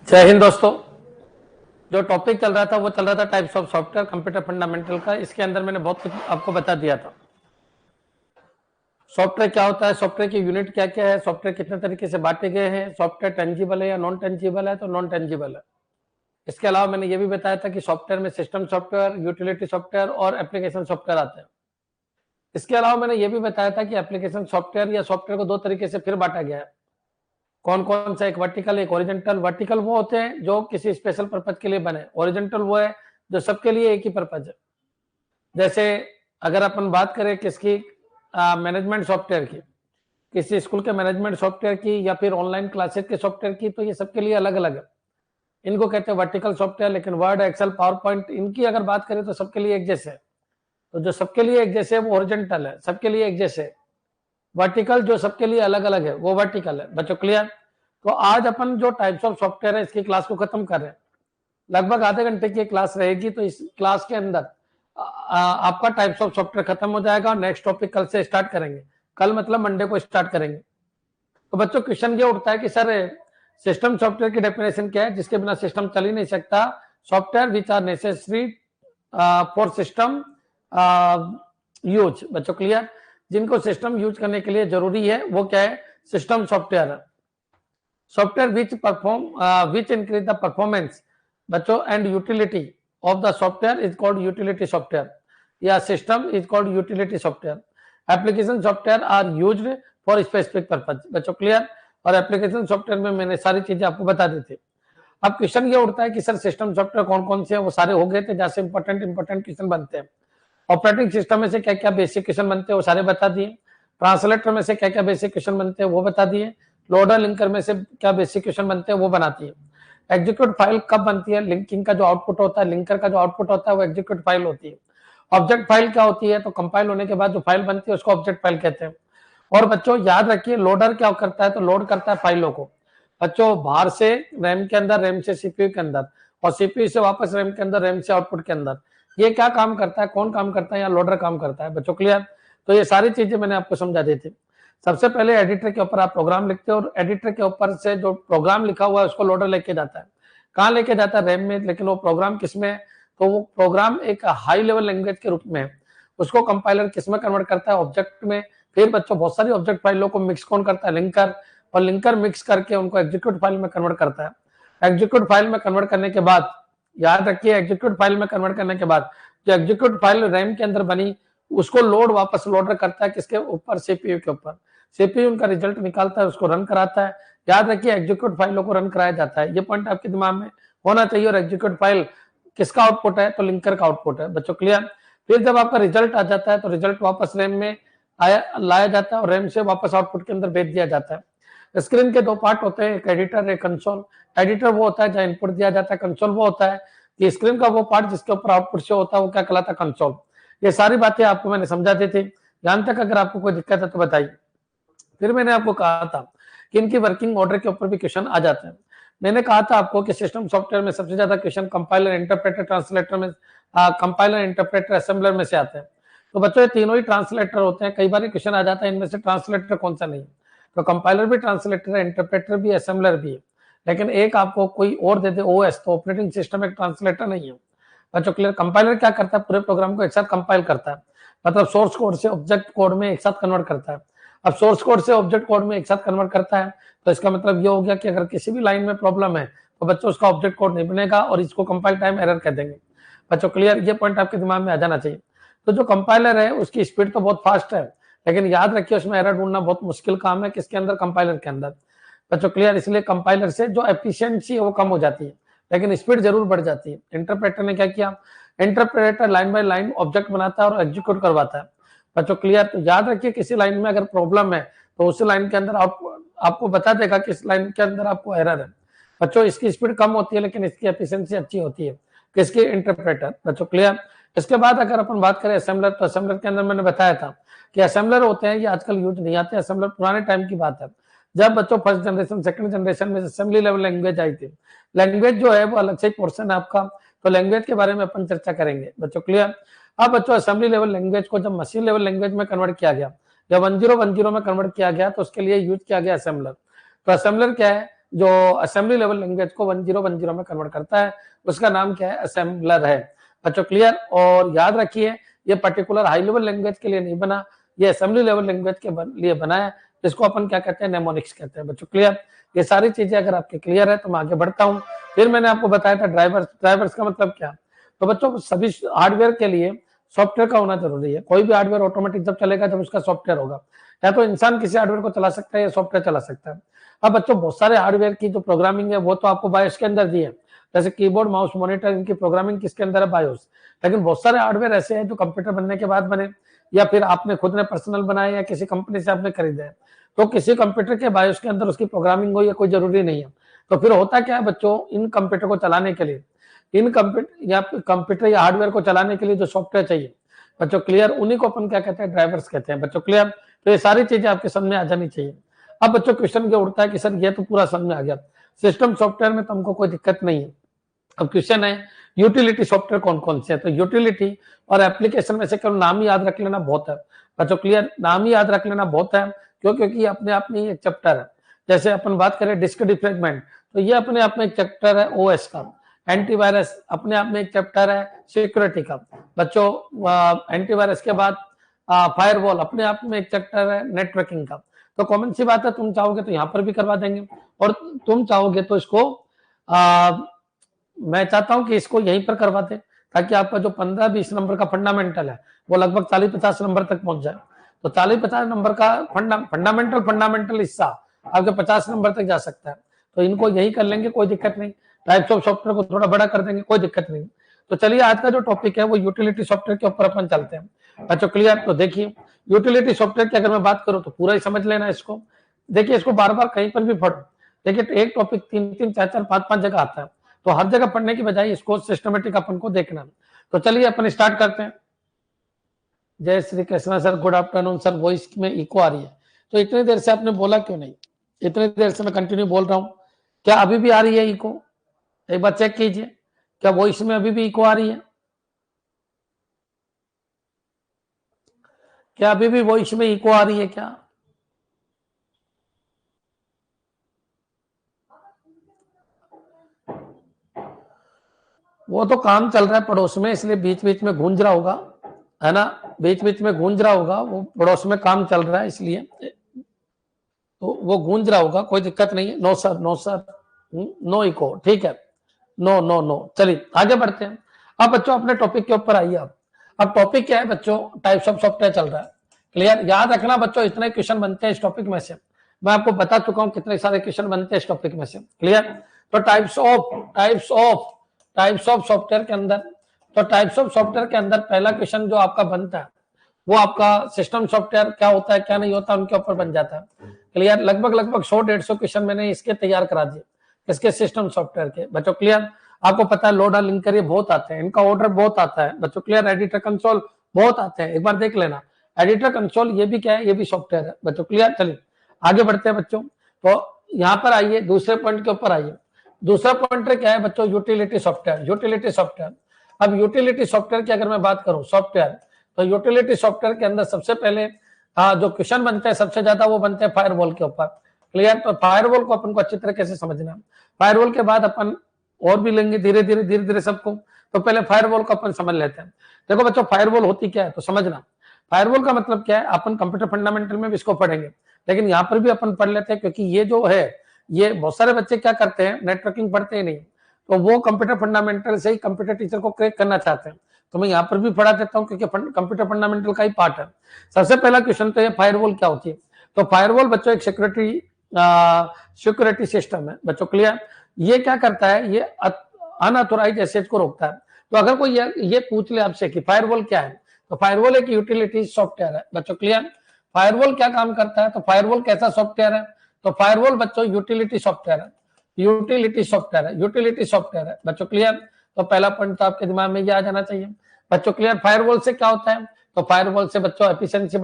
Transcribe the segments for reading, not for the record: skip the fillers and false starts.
जय हिंद दोस्तों। जो टॉपिक चल रहा था वो चल रहा था types of software computer fundamental का। इसके अंदर मैंने बहुत कुछ आपको बता दिया था। सॉफ्टवेयर क्या होता है, सॉफ्टवेयर की यूनिट क्या क्या है, सॉफ्टवेयर कितने तरीके से बांटे गए हैं, सॉफ्टवेयर टेंजिबल है या नॉन टेंजिबल है तो नॉन टेंजिबल है। इसके अलावा मैंने ये भी बताया था कि सॉफ्टवेयर में सिस्टम सॉफ्टवेयर, यूटिलिटी सॉफ्टवेयर और एप्लीकेशन सॉफ्टवेयर आते हैं। इसके अलावा मैंने ये भी बताया था कि एप्लीकेशन सॉफ्टवेयर या सॉफ्टवेयर को दो तरीके से फिर बांटा गया है। कौन कौन सा, एक वर्टिकल एक ओरिजेंटल। वर्टिकल वो होते हैं जो किसी स्पेशल पर्पज के लिए बने, ओरिजेंटल वो है जो सबके लिए एक ही पर्पज है। जैसे अगर अपन बात करें किसकी, मैनेजमेंट सॉफ्टवेयर की, किसी स्कूल के मैनेजमेंट सॉफ्टवेयर की या फिर ऑनलाइन क्लासेस के सॉफ्टवेयर की, तो ये सबके लिए अलग अलग है, इनको कहते हैं वर्टिकल सॉफ्टवेयर। लेकिन वर्ड, एक्सेल, पावर पॉइंट, इनकी अगर बात करें तो सबके लिए एक जैसे है। तो जो सबके लिए एक जैसे है वो ओरिजेंटल है, सबके लिए एक जैसे। वर्टिकल जो सबके लिए अलग अलग है वो वर्टिकल है। बच्चों क्लियर? तो आज अपन जो टाइप्स ऑफ सॉफ्टवेयर है इसकी क्लास को खत्म कर रहे हैं। लगभग आधे घंटे की क्लास रहेगी, तो इस क्लास के अंदर आपका टाइप्स ऑफ सॉफ्टवेयर खत्म हो जाएगा और नेक्स्ट टॉपिक कल से स्टार्ट करेंगे। कल मतलब मंडे को स्टार्ट करेंगे। तो बच्चों क्वेश्चन ये उठता है कि सर सिस्टम सॉफ्टवेयर की डेफिनेशन क्या है, जिसके बिना सिस्टम चल ही नहीं सकता। Software which are necessary for system use. बच्चों क्लियर? जिनको सिस्टम यूज करने के लिए जरूरी है वो क्या है, सिस्टम सॉफ्टवेयर है। Software which increase the performance बच्चों and utility of the software is called utility software, या system is called utility software. Application software are used for specific purpose. बच्चों क्लियर? और एप्लीकेशन सॉफ्टवेयर में मैंने सारी चीजें आपको बता दी थी। अब क्वेश्चन ये उठता है कि सर सिस्टम सॉफ्टवेयर कौन कौन से हैं, वो सारे हो गए थे, जैसे इंपॉर्टेंट क्वेश्चन बनते हैं। ऑपरेटिंग सिस्टम में से क्या क्या बेसिक क्वेश्चन बनते हैं वो सारे बता दिए। ट्रांसलेटर में से क्या क्या बेसिक क्वेश्चन बनते हैं वो बता दिए। लोडर लिंकर में से क्या बेसिक क्वेश्चन बनते हैं वो बनाती है। एग्जीक्यूट फाइल कब बनती है, लिंकिंग का जो आउटपुट होता है, लिंकर का जो आउटपुट होता है वो एग्जीक्यूट फाइल होती है। ऑब्जेक्ट फाइल क्या होती है, तो कंपाइल होने के बाद जो फाइल बनती है उसको ऑब्जेक्ट फाइल कहते हैं। और बच्चों याद रखिए, लोडर क्या करता है, तो लोड करता है फाइलों को बच्चों बाहर से रैम के अंदर, रैम से सीपीयू के अंदर, और सीपीयू से वापस रैम के अंदर, रैम से आउटपुट के अंदर। ये क्या काम करता है, कौन काम करता है, या लोडर काम करता है। बच्चों क्लियर? तो ये सारी चीजें मैंने आपको समझा दी थी। सबसे पहले एडिटर के ऊपर आप प्रोग्राम लिखते हो और एडिटर के ऊपर से जो प्रोग्राम लिखा हुआ है उसको लोडर लेके जाता है। कहाँ लेके जाता है? रैम में। लेकिन वो प्रोग्राम किसमें है, तो वो प्रोग्राम एक हाई लेवल लैंग्वेज के रूप में है। उसको कंपाइलर किसमें कन्वर्ट करता है? ऑब्जेक्ट में। फिर बच्चों बहुत सारी ऑब्जेक्ट फाइलों को मिक्स कौन करता है? लिंकर। और लिंकर मिक्स करके उनको एग्जीक्यूट फाइल में कन्वर्ट करता है। एग्जीक्यूट फाइल में कन्वर्ट करने के बाद याद रखिए, एग्जीक्यूट फाइल में कन्वर्ट करने के बाद जो एग्जीक्यूट फाइल रैम के अंदर बनी उसको लोड वापस लोडर करता है किसके ऊपर? सीपीयू के ऊपर। सीपीयू उनका रिजल्ट निकालता है, उसको रन कराता है। याद रखिए एग्जीक्यूट फाइलों को रन कराया जाता है, ये पॉइंट आपके दिमाग में होना चाहिए। और एग्जीक्यूट फाइल किसका आउटपुट है, तो लिंकर का आउटपुट है। बच्चों क्लियर? फिर जब आपका रिजल्ट आ जाता है तो रिजल्ट वापस रैम में लाया जाता है और रैम से वापस आउटपुट के अंदर भेज दिया जाता है। स्क्रीन के दो पार्ट होते हैं, एक एडिटर, एक कंसोल। एडिटर वो होता है जहां इनपुट दिया जाता है, कंसोल वो होता है कि स्क्रीन का वो पार्ट जिसके ऊपर आउटपुट शो होता है वो क्या कहलाता है? कंसोल। ये सारी बातें आपको मैंने समझा दी थी। यहां तक अगर आपको कोई दिक्कत है तो बताइए। फिर मैंने आपको कहा था कि इनकी वर्किंग ऑर्डर के ऊपर भी क्वेश्चन आ जाते हैं। मैंने कहा था आपको कि सिस्टम सॉफ्टवेयर में सबसे ज्यादा क्वेश्चन कंपाइलर, इंटरप्रेटर, ट्रांसलेटर में, कंपाइलर, इंटरप्रेटर, असेंबलर में से आते हैं। तो बच्चों ये तीनों ही ट्रांसलेटर होते हैं। कई बार क्वेश्चन आ जाता है इनमें से ट्रांसलेटर कौन सा नहीं। तो कंपाइलर भी ट्रांसलेटर है, इंटरप्रेटर भी, असेंबलर भी है। लेकिन एक आपको कोई और दे दे ओएस, तो ऑपरेटिंग सिस्टम एक ट्रांसलेटर नहीं है। बच्चों क्लियर? कंपाइलर क्या करता है, पूरे प्रोग्राम को एक साथ कंपाइल करता है, मतलब सोर्स कोड से ऑब्जेक्ट कोड में एक साथ कन्वर्ट करता है। अब सोर्स कोड से ऑब्जेक्ट कोड में एक साथ कन्वर्ट करता है तो इसका मतलब ये हो गया कि अगर किसी भी लाइन में प्रॉब्लम है तो बच्चों उसका ऑब्जेक्ट कोड नहीं बनेगा और इसको कंपाइल टाइम एरर कह देंगे। बच्चों क्लियर? ये पॉइंट आपके दिमाग में आ जाना चाहिए। तो जो कंपाइलर है उसकी स्पीड तो बहुत फास्ट है, लेकिन याद रखिए उसमें एरर ढूंढना बहुत मुश्किल काम है। किसके अंदर? कंपाइलर के अंदर। बच्चों क्लियर? इसलिए कंपाइलर से जो एफिशिएंसी है वो कम हो जाती है, लेकिन स्पीड जरूर बढ़ जाती है। इंटरप्रेटर ने क्या किया? Interpreter line by line object बनाता है और एग्जीक्यूट करवाता है। बच्चों क्लियर? तो याद रखिए किसी लाइन में अगर प्रॉब्लम है तो उस लाइन के अंदर आपको बता देगा कि इस लाइन के अंदर आपको एरर है। बच्चों इसकी स्पीड कम होती है लेकिन इसकी एफिशिएंसी अच्छी होती है। किसकी? इंटरप्रेटर। बच्चों क्लियर? इसके बाद अगर अपन बात करें असेंबलर, तो असेंबलर के अंदर मैंने बताया था कि असेंबलर होते हैं, ये आजकल यूज नहीं आते। असेंबलर पुराने टाइम की बात है, जब बच्चों फर्स्ट जनरेशन, सेकंड जनरेशन में असेंबली लेवल लैंग्वेज आई थी। लैंग्वेज जो है वो अलग से पोर्शन है आपका, तो लैंग्वेज के बारे में अपन चर्चा करेंगे। बच्चों क्लियर? अब बच्चों असेंबली लेवल लैंग्वेज को जब मशीन लेवल लैंग्वेज में कन्वर्ट किया गया, जब 1010 में कन्वर्ट किया गया तो उसके लिए यूज किया गया असेंबलर। तो असेंबलर क्या है? जो असेंबली लेवल लैंग्वेज को 1010 में कन्वर्ट करता है, उसका नाम क्या है, असेंबलर है। बच्चों क्लियर? और याद रखिए ये पर्टिकुलर हाई लेवल लैंग्वेज के लिए नहीं बना, ये असेंबली लेवल लैंग्वेज के लिए बना है, जिसको अपन क्या कहते हैं, नेमोनिक्स कहते हैं। बच्चों क्लियर? ये सारी चीजें अगर आपके क्लियर है तो मैं आगे बढ़ता हूँ। फिर मैंने आपको बताया था ड्राइवर्स का मतलब क्या। तो बच्चों सभी हार्डवेयर के लिए सॉफ्टवेयर का होना जरूरी है। कोई भी हार्डवेयर ऑटोमेटिक जब चलेगा जब उसका सॉफ्टवेयर होगा। या तो इंसान किसी हार्डवेयर को चला सकता है या सॉफ्टवेयर चला सकता है। अब बच्चों बहुत सारे हार्डवेयर की जो प्रोग्रामिंग है वो तो आपको बायोस के अंदर दी है, जैसे कीबोर्ड, माउस, मॉनिटर, इनकी प्रोग्रामिंग किसके अंदर है, बायोस। लेकिन बहुत सारे हार्डवेयर ऐसे हैं जो कंप्यूटर बनने के बाद बने, या फिर आपने खुद ने पर्सनल बनाए, या किसी कंपनी से आपने खरीदे हैं। तो किसी कंप्यूटर के बायोस के अंदर उसकी प्रोग्रामिंग हो या कोई जरूरी नहीं है। तो फिर होता क्या है बच्चों, इन कंप्यूटर को चलाने के लिए, इन कंप्यूटर या हार्डवेयर को चलाने के लिए जो सॉफ्टवेयर चाहिए बच्चों क्लियर, उन्हीं को अपन क्या कहते हैं, ड्राइवर्स कहते हैं। बच्चों क्लियर? तो ये सारी चीजें आपके समझ में आ जानी चाहिए। अब बच्चों क्वेश्चन क्या उठता है कि सर ये तो पूरा समझ में आ गया, सिस्टम सॉफ्टवेयर में तो हमको कोई दिक्कत नहीं है। अब क्वेश्चन है यूटिलिटी सॉफ्टवेयर कौन कौन से है। तो यूटिलिटी और एप्लीकेशन में से केवल नाम ही याद रख लेना बहुत है बच्चों क्लियर, नाम ही याद रख लेना बहुत है। क्यों? क्योंकि ये अपने आप में एक चैप्टर है। जैसे अपन बात करें डिस्क डिफ्रेगमेंट, तो ये अपने आप में एक चैप्टर है ओएस का। एंटीवायरस अपने आप में एक चैप्टर है सिक्योरिटी का। बच्चों एंटीवायरस के बाद फायरवॉल अपने आप में एक चैप्टर है नेटवर्किंग का। तो कॉमन सी बात है, तुम चाहोगे तो यहाँ पर भी करवा देंगे, और तुम चाहोगे तो इसको मैं चाहता हूं कि इसको यहीं पर करवा दे, ताकि आपका जो 15-20 नंबर का फंडामेंटल है वो लगभग 40-50 नंबर तक पहुंच जाए। तो 40-50 नंबर का फंडामेंटल हिस्सा आपके 50 नंबर तक जा सकता है। तो इनको यही कर लेंगे, कोई दिक्कत नहीं। टाइप्स ऑफ सॉफ्टवेयर को थोड़ा बड़ा कर देंगे, कोई दिक्कत नहीं। तो चलिए आज का जो टॉपिक है वो यूटिलिटी सॉफ्टवेयर के ऊपर अपन चलते हैं। अच्छा क्लियर? तो देखिए यूटिलिटी सॉफ्टवेयर की अगर मैं बात करूं तो पूरा ही समझ लेना इसको। देखिए इसको बार बार कहीं पर भी पढ़ो। देखिए एक टॉपिक 3-3, 4-4, 5-5 जगह आता है, तो हर जगह पढ़ने की बजाय इसको सिस्टमेटिक अपन को देखना। तो चलिए अपन स्टार्ट करते हैं। जय Shri Krishna sir, good afternoon sir. Voice में इको आ रही है, तो इतनी देर से आपने बोला क्यों नहीं? इतनी देर से मैं कंटिन्यू बोल रहा हूं, क्या अभी भी आ रही है इको? एक बार चेक कीजिए, क्या वॉइस में अभी भी इको आ रही है? क्या अभी भी वॉइस में इको आ रही है क्या? वो तो काम चल रहा है पड़ोस में, इसलिए बीच बीच में गूंज रहा होगा, है ना? बीच बीच में गूंज रहा होगा, वो पड़ोस में काम चल रहा है इसलिए तो वो गूंज रहा होगा, कोई दिक्कत नहीं है। No sir, no sir, no echo, ठीक है। नो नो नो, चलिए आगे बढ़ते हैं। अब बच्चों अपने टॉपिक के ऊपर आइए। अब टॉपिक क्या है बच्चों? टाइप्स ऑफ सॉफ्टवेयर चल रहा है। क्लियर? याद रखना बच्चों, इतने क्वेश्चन बनते हैं इस टॉपिक में से। मैं आपको बता चुका हूं कितने सारे क्वेश्चन बनते हैं इस टॉपिक में से। क्लियर? तो टाइप्स ऑफ सॉफ्टवेयर के अंदर, तो टाइप्स ऑफ सॉफ्टवेयर के अंदर पहला क्वेश्चन जो आपका बनता है वो आपका सिस्टम सॉफ्टवेयर क्या होता है, क्या नहीं होता, उनके ऊपर बन जाता है। क्लियर? लगभग 100-150 क्वेश्चन मैंने इसके तैयार करा दिए, इसके सिस्टम सॉफ्टवेयर के। बच्चों क्लियर? आपको पता है लोडर लिंकर ये बहुत आते हैं, इनका ऑर्डर बहुत आता है। बच्चों क्लियर? एडिटर कंसोल बहुत आते हैं, एक बार देख लेना। एडिटर कंसोल ये भी क्या है, ये भी सॉफ्टवेयर है। बच्चों क्लियर? चलिए आगे बढ़ते हैं बच्चों। तो यहाँ पर आइए, दूसरे पॉइंट के ऊपर आइए। दूसरा पॉइंट क्या है बच्चों? Utility software. यूटिलिटी सॉफ्टवेयर, अब यूटिलिटी सॉफ्टवेयर की अगर मैं बात करूं सॉफ्टवेयर, तो यूटिलिटी सॉफ्टवेयर के अंदर सबसे पहले जो क्वेश्चन बनते हैं सबसे ज्यादा वो बनते हैं फायरवॉल के ऊपर। क्लियर? तो फायरवॉल को अपन को अच्छी तरीके से समझना। फायरवॉल के बाद अपन और भी लेंगे धीरे धीरे सबको। तो पहले फायरवॉल को अपन समझ लेते हैं। देखो बच्चों फायरवॉल होती क्या है तो समझना। फायरवॉल का मतलब क्या है, अपन कंप्यूटर फंडामेंटल में भी इसको पढ़ेंगे, लेकिन यहाँ पर भी अपन पढ़ लेते हैं, क्योंकि ये जो है, ये बहुत सारे बच्चे क्या करते हैं, नेटवर्किंग पढ़ते ही नहीं, तो वो कंप्यूटर फंडामेंटल से ही कंप्यूटर टीचर को क्रैक करना चाहते हैं। तो मैं यहाँ पर भी पढ़ा देता हूँ, क्योंकि कंप्यूटर फंडामेंटल का ही पार्ट है। सबसे पहला क्वेश्चन तो ये फायरवॉल क्या होती है। तो फायरवॉल बच्चों एक सिक्योरिटी सिस्टम है। बच्चों क्लियर? ये क्या करता है, ये अनऑथोराइज्ड एसेज को रोकता है। तो अगर कोई ये पूछ ले आपसे कि फायरवॉल क्या है, तो फायरवॉल एक यूटिलिटी सॉफ्टवेयर है। बच्चों क्लियर? फायरवॉल क्या काम करता है, तो फायरवॉल कैसा सॉफ्टवेयर है, तो फायरवॉल बच्चों यूटिलिटी सॉफ्टवेयर है। यूटिलिटी सॉफ्टवेयर है। बच्चों क्लियर? तो पहला पॉइंट तो आपके दिमाग में ये आ जाना चाहिए। बच्चों क्लियर? फायरवॉल से क्या होता है, तो फायरवॉल से बच्चों एफिशिएंसी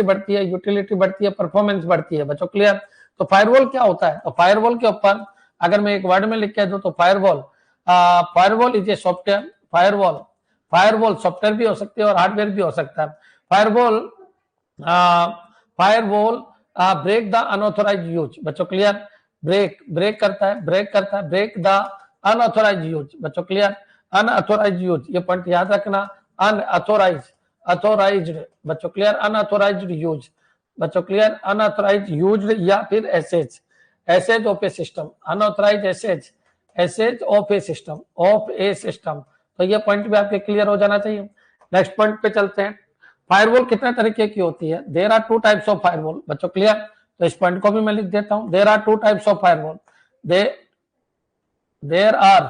बढ़ती है, यूटिलिटी बढ़ती है, परफॉर्मेंस बढ़ती है। बच्चों क्लियर? तो फायरवॉल क्या होता है, तो फायरवॉल के ऊपर अगर मैं एक वर्ड में लिख के दूं तो firewall is a software. Firewall software भी हो सकती है और हार्डवेयर भी हो सकता है। Firewall break the unauthorised use. बच्चों क्लियर? ब्रेक ब्रेक करता है, ब्रेक द अनऑथोराइज यूज। बच्चों क्लियर, अनऑथोराइज यूज, ये पॉइंट याद रखना, अनऑथोराइज, अथोराइज्ड, बच्चों क्लियर, अनऑथोराइज्ड यूज, बच्चों क्लियर, अनऑथोराइज यूज्ड या फिर access, access of a system, unauthorise access, access of a system, of a system. तो ये पॉइंट भी आपके क्लियर हो जाना चाहिए। नेक्स्ट पॉइंट पे चलते हैं। फायरवॉल कितने तरीके की होती है? There are two types of firewall. बच्चों क्लियर, तो इस पॉइंट को भी मैं लिख देता हूं, there are two types of firewall, there are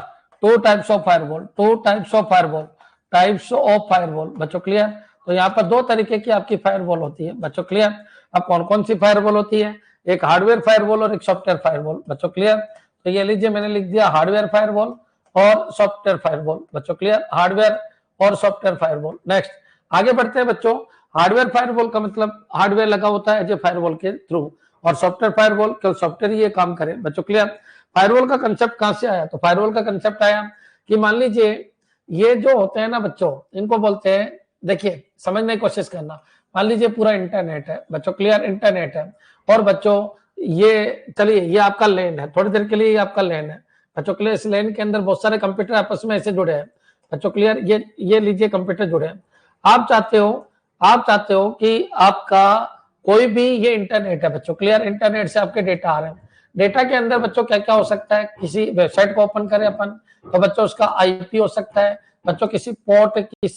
two types of firewall, two types of firewall, types of firewall. बच्चों क्लियर, तो यहाँ पर दो तरीके की आपकी फायरवॉल होती है। बच्चों क्लियर, अब कौन कौन सी फायरवॉल होती है? एक हार्डवेयर फायरवॉल और एक सॉफ्टवेयर फायरवॉल। बच्चों क्लियर, तो ये लीजिए मैंने लिख दिया हार्डवेयर फायरवॉल और सॉफ्टवेयर फायरवॉल। बच्चों क्लियर, हार्डवेयर और सॉफ्टवेयर फायरवॉल। नेक्स्ट आगे बढ़ते हैं बच्चों। हार्डवेयर फायरवॉल का मतलब हार्डवेयर लगा होता है जो फायरवॉल के थ्रू, और सॉफ्टवेयर फायरवॉल केवल सॉफ्टवेयर ये काम करे। बच्चों क्लियर, फायरवॉल का कंसेप्ट कहां से आया? तो फायरवॉल का कंसेप्ट आया कि मान लीजिए ये जो होते हैं ना बच्चों, इनको बोलते हैं, देखिए समझने की कोशिश करना, मान लीजिए पूरा इंटरनेट है। बच्चों क्लियर, इंटरनेट है, और बच्चों ये चलिए ये आपका लैन है, थोड़ी देर के लिए ये आपका लैन है। बच्चों क्लियर, इस लैन के अंदर बहुत सारे कंप्यूटर आपस में ऐसे जुड़े हैं। बच्चों क्लियर, ये लीजिए कंप्यूटर जुड़े हैं। आप चाहते हो कि आपका कोई भी, ये इंटरनेट है बच्चों क्लियर, इंटरनेट से आपके डेटा आ रहे हैं। डेटा के अंदर बच्चों क्या क्या हो सकता है? किसी वेबसाइट को ओपन करें अपन तो बच्चों उसका आईपी हो सकता है। बच्चों किसी पोर्ट की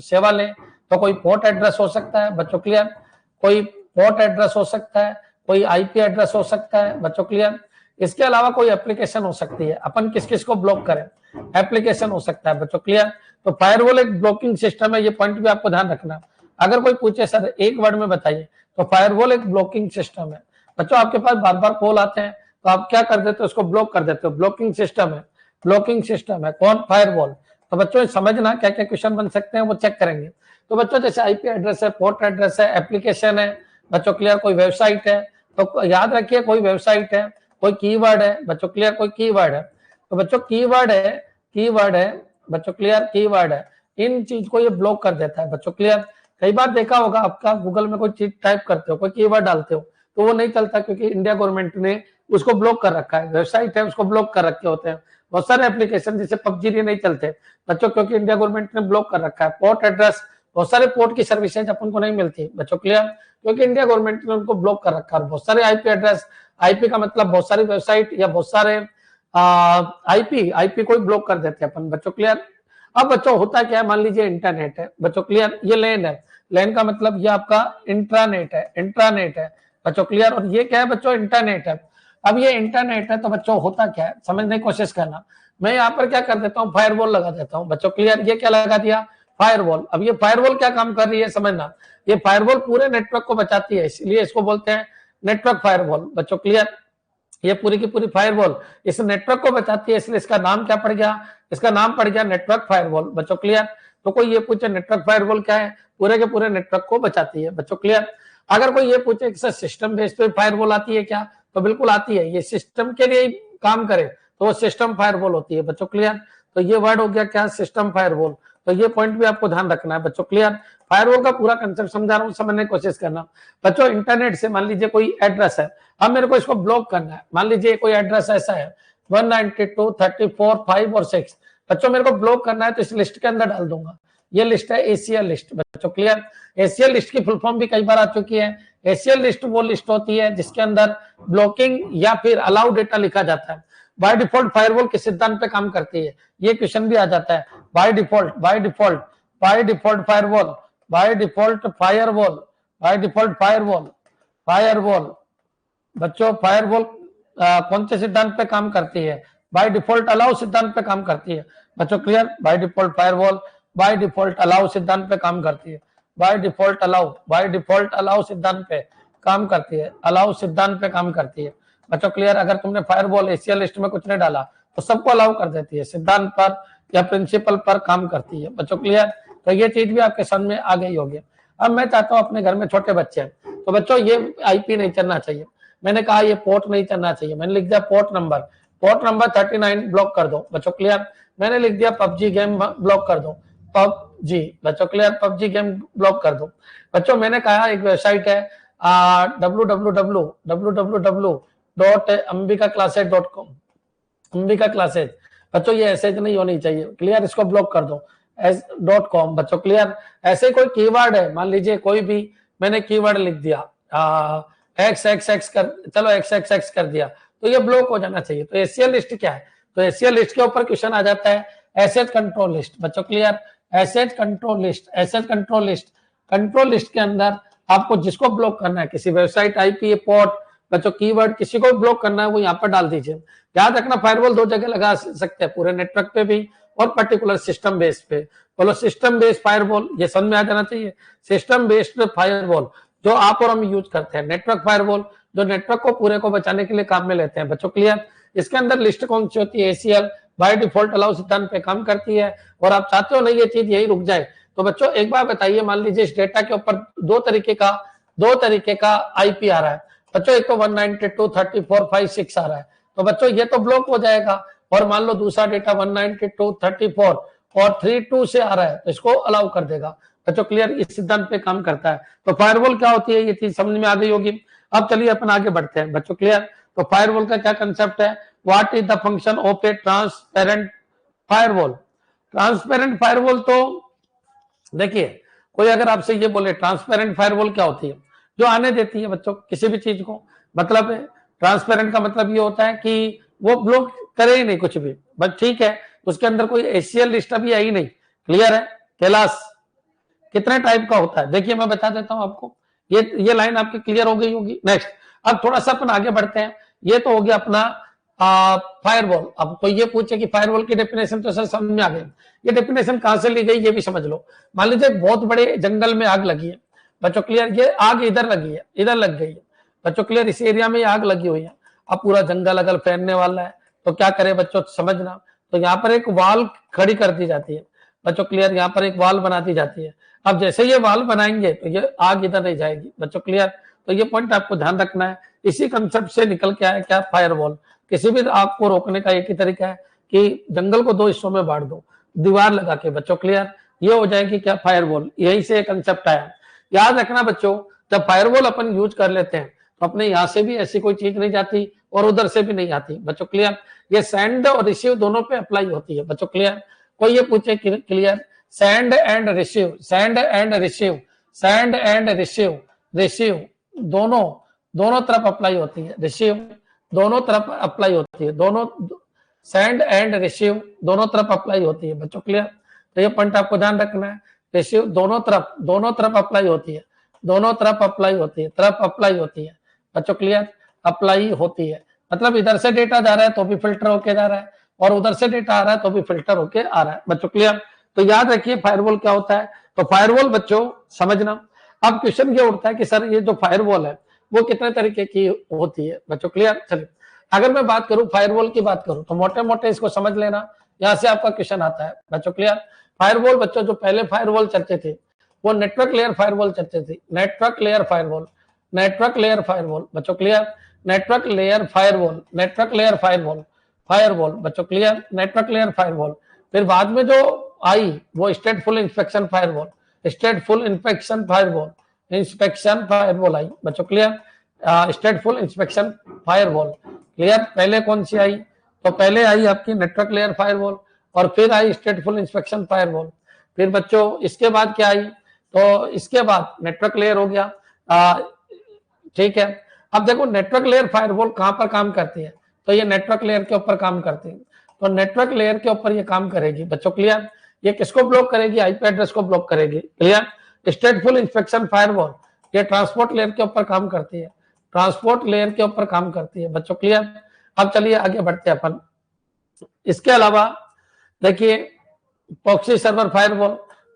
सेवा लें तो कोई पोर्ट एड्रेस हो सकता है। बच्चों क्लियर, कोई पोर्ट एड्रेस हो सकता है, कोई आईपी एड्रेस हो सकता है। बच्चों क्लियर, इसके अलावा कोई एप्लीकेशन हो सकती है। अपन किस किस को ब्लॉक करें? एप्लीकेशन हो सकता है। बच्चों क्लियर, तो फायरवॉल एक ब्लॉकिंग सिस्टम है, ये पॉइंट भी आपको ध्यान रखना। अगर कोई पूछे सर एक वर्ड में बताइए, तो फायरवॉल एक ब्लॉकिंग सिस्टम है। बच्चों आपके पास बार बार कॉल आते हैं तो आप क्या कर देते हो? उसको ब्लॉक कर देते हो। ब्लॉकिंग सिस्टम है, ब्लॉकिंग सिस्टम है कौन? फायरवॉल। तो बच्चों समझना क्या क्या क्वेश्चन बन सकते हैं वो चेक करेंगे। तो बच्चों जैसे आईपी एड्रेस है, पोर्ट एड्रेस है, एप्लीकेशन है। बच्चों क्लियर, कोई वेबसाइट है, तो याद रखिए कोई वेबसाइट है, कोई कीवर्ड है। बच्चों क्लियर, कोई कीवर्ड है, तो बच्चों कीवर्ड है। बच्चों क्लियर, कीवर्ड है, इन चीज को ये ब्लॉक कर देता है। बच्चों क्लियर, कई बार देखा होगा आपका, गूगल में कोई चीज टाइप करते हो, कोई कीवर्ड डालते हो तो वो नहीं चलता, क्योंकि इंडिया गवर्नमेंट ने उसको ब्लॉक कर रखा है। वेबसाइट है उसको ब्लॉक कर रखे होते हैं। बहुत सारे एप्लीकेशन जैसे पबजी नहीं चलते बच्चों, क्योंकि इंडिया गवर्नमेंट ने ब्लॉक कर रखा है। पोर्ट एड्रेस, बहुत सारे पोर्ट की सर्विसेज अपन को नहीं मिलती। बच्चों क्लियर, क्योंकि इंडिया गवर्नमेंट ने उनको ब्लॉक कर रखा है। बहुत सारे आईपी एड्रेस, आईपी का मतलब बहुत सारी वेबसाइट या बहुत सारे आईपी को ब्लॉक कर देते हैं अपन। बच्चों क्लियर, अब बच्चों होता क्या है, मान लीजिए इंटरनेट है। बच्चों क्लियर, ये लैन है, लैन का मतलब ये आपका इंट्रानेट है, इंट्रानेट है। बच्चों क्लियर, और ये क्या है बच्चों? इंटरनेट है। अब ये इंटरनेट है तो बच्चों होता क्या है, समझने की कोशिश करना। मैं यहाँ पर क्या कर देता हूँ? फायरवॉल लगा देता हूँ। बच्चों क्लियर, ये क्या लगा दिया? फायरवॉल। अब ये फायरवॉल क्या काम कर रही है समझना, ये फायरवॉल पूरे नेटवर्क को बचाती है, इसलिए इसको बोलते हैं नेटवर्क फायरवॉल। बच्चों क्लियर, ये पूरी की पूरी फायरवॉल इस नेटवर्क को बचाती है, इसलिए इसका नाम क्या पड़ गया? इसका नाम पड़ गया नेटवर्क फायरवॉल। बच्चों क्लियर, तो कोई ये पूछे नेटवर्क फायरवॉल क्या है? पूरे के पूरे नेटवर्क को बचाती है। बच्चों क्लियर, अगर कोई ये पूछे कि सर सिस्टम बेस पे फायरवॉल आती है क्या, तो बिल्कुल आती है। ये सिस्टम के लिए काम करे तो वो सिस्टम फायरवॉल होती है। बच्चों क्लियर, तो ये वर्ड हो गया क्या? System firewall. तो ये पॉइंट भी आपको ध्यान रखना है। बच्चों क्लियर, फायरवॉल का पूरा कंसेप्ट समझा रहा हूँ, समझने की कोशिश करना। बच्चों इंटरनेट से मान लीजिए कोई एड्रेस है, अब मेरे को इसको ब्लॉक करना है। मान लीजिए कोई एड्रेस ऐसा है 192.34.5 और 6, बच्चों मेरे को ब्लॉक करना है तो इस लिस्ट के अंदर डाल दूंगा। ये लिस्ट है एसीएल लिस्ट। बच्चों क्लियर, एसीएल लिस्ट की फुल फॉर्म भी कई बार आ चुकी है। एसीएल लिस्ट वो लिस्ट होती है जिसके अंदर ब्लॉकिंग या फिर अलाउ डेटा लिखा जाता है। बाय डिफॉल्ट फायरवॉल किस सिद्धांत पे काम करती है, ये क्वेश्चन भी आ जाता है। By default firewall, by default firewall. बच्चों फायरवॉल कौन से सिद्धांत पे काम करती है? बाय डिफॉल्ट अलाउ सिद्धांत पे काम करती है। बच्चों clear, by default firewall by default allow सिद्धांत पे काम करती है। बाय डिफॉल्ट अलाउ सिद्धांत पे काम करती है, अलाउ सिद्धांत पे काम करती है। बच्चों क्लियर, अगर तुमने फायरवॉल एसीएल लिस्ट में कुछ नहीं डाला तो सबको अलाउ कर देती है, सिद्धांत पर या प्रिंसिपल पर काम करती है। बच्चों क्लियर, तो ये चीज भी आपके समझ में आ गई होगी। अब मैं चाहता हूं अपने घर में छोटे बच्चे हैं, तो बच्चों ये आईपी नहीं चलना चाहिए। मैंने कहा ये पोर्ट नहीं चलना चाहिए, मैंने लिख दिया पोर्ट नंबर 39 ब्लॉक कर दो। बच्चों क्लियर, मैंने लिख दिया पबजी गेम ब्लॉक कर दो, पबजी। बच्चों क्लियर, पबजी गेम ब्लॉक कर दो। बच्चों मैंने कहा एक वेबसाइट है www ambikaclasses.com, अंबिका क्लासेज बच्चों, ये एसएच नहीं होनी चाहिए, क्लियर, इसको ब्लॉक कर दो, .com बच्चों, क्लियर। ऐसे कोई कीवर्ड है, मान लीजिए कोई भी मैंने कीवर्ड लिख दिया XXX कर, चलो XXX कर दिया, तो ये ब्लॉक हो जाना चाहिए। तो एसीएल लिस्ट क्या है? तो एसीएल लिस्ट के ऊपर क्वेश्चन आ जाता है एसेट कंट्रोल लिस्ट बच्चों, clear, asset control list, asset control list, control list के अंदर आपको जिसको ब्लॉक करना है, किसी वेबसाइट, आईपी, पोर्ट बच्चों, कीवर्ड, किसी को ब्लॉक करना है वो यहाँ पर डाल दीजिए। याद रखना फायरवॉल दो जगह लगा सकते हैं, पूरे नेटवर्क पे भी और पर्टिकुलर सिस्टम बेस पे। बोलो सिस्टम बेस्ड फायरवॉल, ये समझ में आ जाना चाहिए। सिस्टम बेस्ड फायरवॉल जो आप और हम यूज करते हैं, नेटवर्क फायरवॉल जो नेटवर्क को पूरे को बचाने के लिए काम में लेते हैं बच्चों, क्लियर। इसके अंदर लिस्ट कौन सी होती है? एसीएल बाय डिफॉल्ट अलाउ सिद्धांत पे काम करती है, और आप चाहते हो नहीं ये चीज यही रुक जाए, तो बच्चों एक बार बताइए, मान लीजिए इस डेटा के ऊपर दो तरीके का आईपी आ रहा है बच्चों, एक तो 192.34.56 आ रहा है, तो बच्चों ये तो ब्लॉक हो जाएगा। और मान लो दूसरा डेटा 192.34 और 32 से आ रहा है, तो इसको अलाउ कर देगा बच्चों, क्लियर। इस सिद्धांत पे काम करता है। तो फायरवॉल क्या होती है, ये चीज समझ में आ गई होगी। अब चलिए अपन आगे बढ़ते हैं बच्चों, क्लियर। तो फायरवॉल का क्या कंसेप्ट है? What is the function of A transparent firewall? Transparent firewall, तो देखिए कोई अगर आपसे ये बोले ट्रांसपेरेंट फायरवॉल क्या होती है, जो आने देती है बच्चों किसी भी चीज को, मतलब ट्रांसपेरेंट का मतलब ये होता है कि वो ब्लॉक करे ही नहीं कुछ भी, बस ठीक है, उसके अंदर कोई एसीएल लिस्ट अभी आई नहीं, क्लियर है। कैलाश कितने टाइप का होता है, देखिए मैं बता देता हूं आपको, ये लाइन आपकी क्लियर हो गई होगी। नेक्स्ट, अब थोड़ा सा अपन आगे बढ़ते हैं। ये तो हो गया अपना फायरवॉल। अब कोई ये पूछे कि फायरवॉल की डेफिनेशन तो सर समझ में आ गई, ये डेफिनेशन कहां से ली गई ये भी समझ लो। मान लीजिए बहुत बड़े जंगल में आग लगी है बच्चों, क्लियर, ये आग इधर लगी है, इधर लग गई है बच्चों, क्लियर, इस एरिया में आग लगी हुई है। अब पूरा जंगल अगर फैलने वाला है तो क्या करे बच्चों, समझना। तो यहाँ पर एक वाल खड़ी कर दी जाती है बच्चों, क्लियर, यहाँ पर एक वाल बना दी जाती है। अब जैसे ये वाल बनाएंगे तो ये आग इधर नहीं जाएगी बच्चों, क्लियर। तो ये पॉइंट आपको ध्यान रखना है। इसी कंसेप्ट से निकल के आया क्या? फायरवॉल। किसी भी आग को रोकने का एक ही तरीका है कि जंगल को दो हिस्सों में बांट दो, दीवार लगा के बच्चों, क्लियर, ये हो जाएगी क्या? फायरवॉल। यही से कंसेप्ट आया। याद रखना बच्चों, जब फायरवॉल अपन यूज कर लेते हैं तो अपने यहाँ से भी ऐसी कोई चीज नहीं जाती और उधर से भी नहीं आती बच्चों, क्लियर। ये सेंड और रिसीव दोनों पे अप्लाई होती है बच्चों, क्लियर। कोई ये पूछे clear, send and receive, send and receive, send and receive, receive दोनों तरफ अप्लाई होती है, रिसीव दोनों तरफ अप्लाई होती है, दोनों सेंड एंड रिसीव दोनों तरफ अप्लाई होती है बच्चों, क्लियर। तो ये पॉइंट आपको ध्यान रखना है। रिसीव दोनों तरफ अप्लाई होती है, दोनों तरफ अप्लाई होती है, तरफ अप्लाई होती है बच्चों, क्लियर, अप्लाई होती है। मतलब इधर से डेटा जा रहा है तो भी फिल्टर होके जा रहा है, और उधर से डेटा आ रहा है तो भी फिल्टर होके आ रहा है बच्चों, क्लियर। तो याद रखिए फायरवॉल क्या होता है। तो फायरवॉल बच्चों समझना। अब क्वेश्चन ये उठता है कि सर ये जो फायरवॉल है वो कितने तरीके की होती है बच्चों, क्लियर। चलिए अगर मैं बात करूं फायरवॉल की बात करूं तो मोटे मोटे इसको समझ लेना, यहाँ से आपका क्वेश्चन आता है बच्चों, क्लियर। फायरवॉल बच्चों, जो पहले फायरवॉल चलते थे वो नेटवर्क लेयर फायरवॉल चलते थे, network layer firewall, network layer firewall बच्चों, clear, network layer firewall, network layer firewall, firewall बच्चों, क्लियर, नेटवर्क लेयर फायरवॉल। फिर बाद में जो आई वो stateful inspection firewall, stateful inspection firewall, inspection firewall आई बच्चों, clear, stateful inspection firewall, clear. पहले कौन सी आई? तो पहले आई आपकी नेटवर्क लेयर फायरवॉल, और फिर आई स्टेटफुल इंस्पेक्शन फायरवॉल। फिर बच्चों इसके बाद क्या आई? तो इसके बाद नेटवर्क लेयर हो गया, ठीक है। अब देखो नेटवर्क लेयर फायरवॉल कहां पर काम करती है? तो ये नेटवर्क लेयर के ऊपर काम करती है, तो नेटवर्क लेयर के ऊपर ये काम करेगी बच्चों, क्लियर। ये किसको ब्लॉक करेगी? आईपी एड्रेस को ब्लॉक करेगी, क्लियर। स्टेटफुल इंस्पेक्शन फायरवॉल ये ट्रांसपोर्ट लेयर के ऊपर काम करती है, ट्रांसपोर्ट लेयर के ऊपर काम करती है बच्चों, क्लियर। अब चलिए आगे बढ़ते हैं अपन। इसके अलावा देखिए proxy server firewall,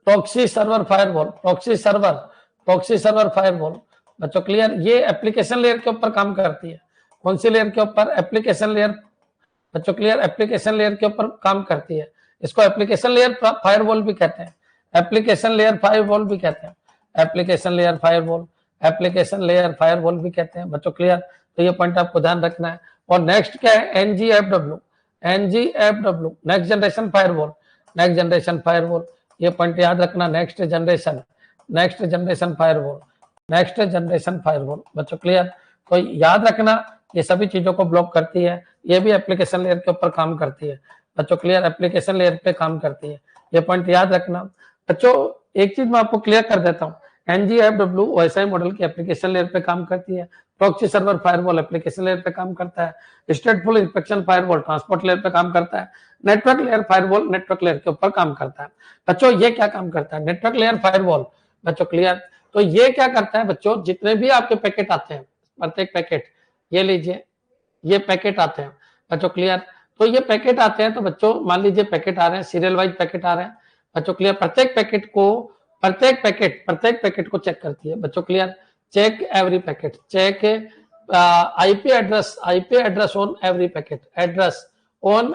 proxy server firewall, proxy server firewall बच्चों, क्लियर। ये एप्लीकेशन लेयर के ऊपर काम करती है। कौन सी लेयर के ऊपर? एप्लीकेशन लेयर बच्चों, क्लियर, एप्लीकेशन लेयर के ऊपर काम करती है। इसको एप्लीकेशन लेयर फायरवॉल भी कहते हैं, एप्लीकेशन लेयर फायरवॉल भी कहते हैं, application layer firewall, application layer firewall भी कहते हैं बच्चों, क्लियर। तो ये पॉइंट आपको ध्यान रखना है। और नेक्स्ट क्या है? NGFW, NGFW next generation firewall, next generation firewall, ये पॉइंट याद रखना। Next generation firewall, next generation firewall बच्चों, क्लियर। तो याद रखना ये सभी चीजों को ब्लॉक करती है। ये भी एप्लीकेशन लेयर के ऊपर काम करती है बच्चों, क्लियर, एप्लीकेशन लेयर पे काम करती है, ये पॉइंट याद रखना बच्चों। एक चीज मैं आपको क्लियर कर देता हूँ, NGFW OSI मॉडल की एप्लीकेशन लेयर पे काम करती है, proxy server firewall application layer पे काम करता है, स्टेटफुल इंस्पेक्शन फायरवॉल ट्रांसपोर्ट लेयर पे काम करता है, network layer firewall network layer के ऊपर काम करता है बच्चों। ये क्या काम करता है, नेटवर्क लेयर फायरवॉल बच्चों, क्लियर। तो ये क्या करता है बच्चों, जितने भी आपके पैकेट आते हैं, प्रत्येक पैकेट, ये लीजिए, ये पैकेट आते हैं बच्चों, क्लियर। तो ये पैकेट आते हैं तो बच्चों मान लीजिए पैकेट आ रहे हैं, सीरियल वाइज पैकेट आ रहे हैं बच्चों, क्लियर। प्रत्येक पैकेट को चेक करती है बच्चों, clear. Check every packet, check IP address on every packet, address on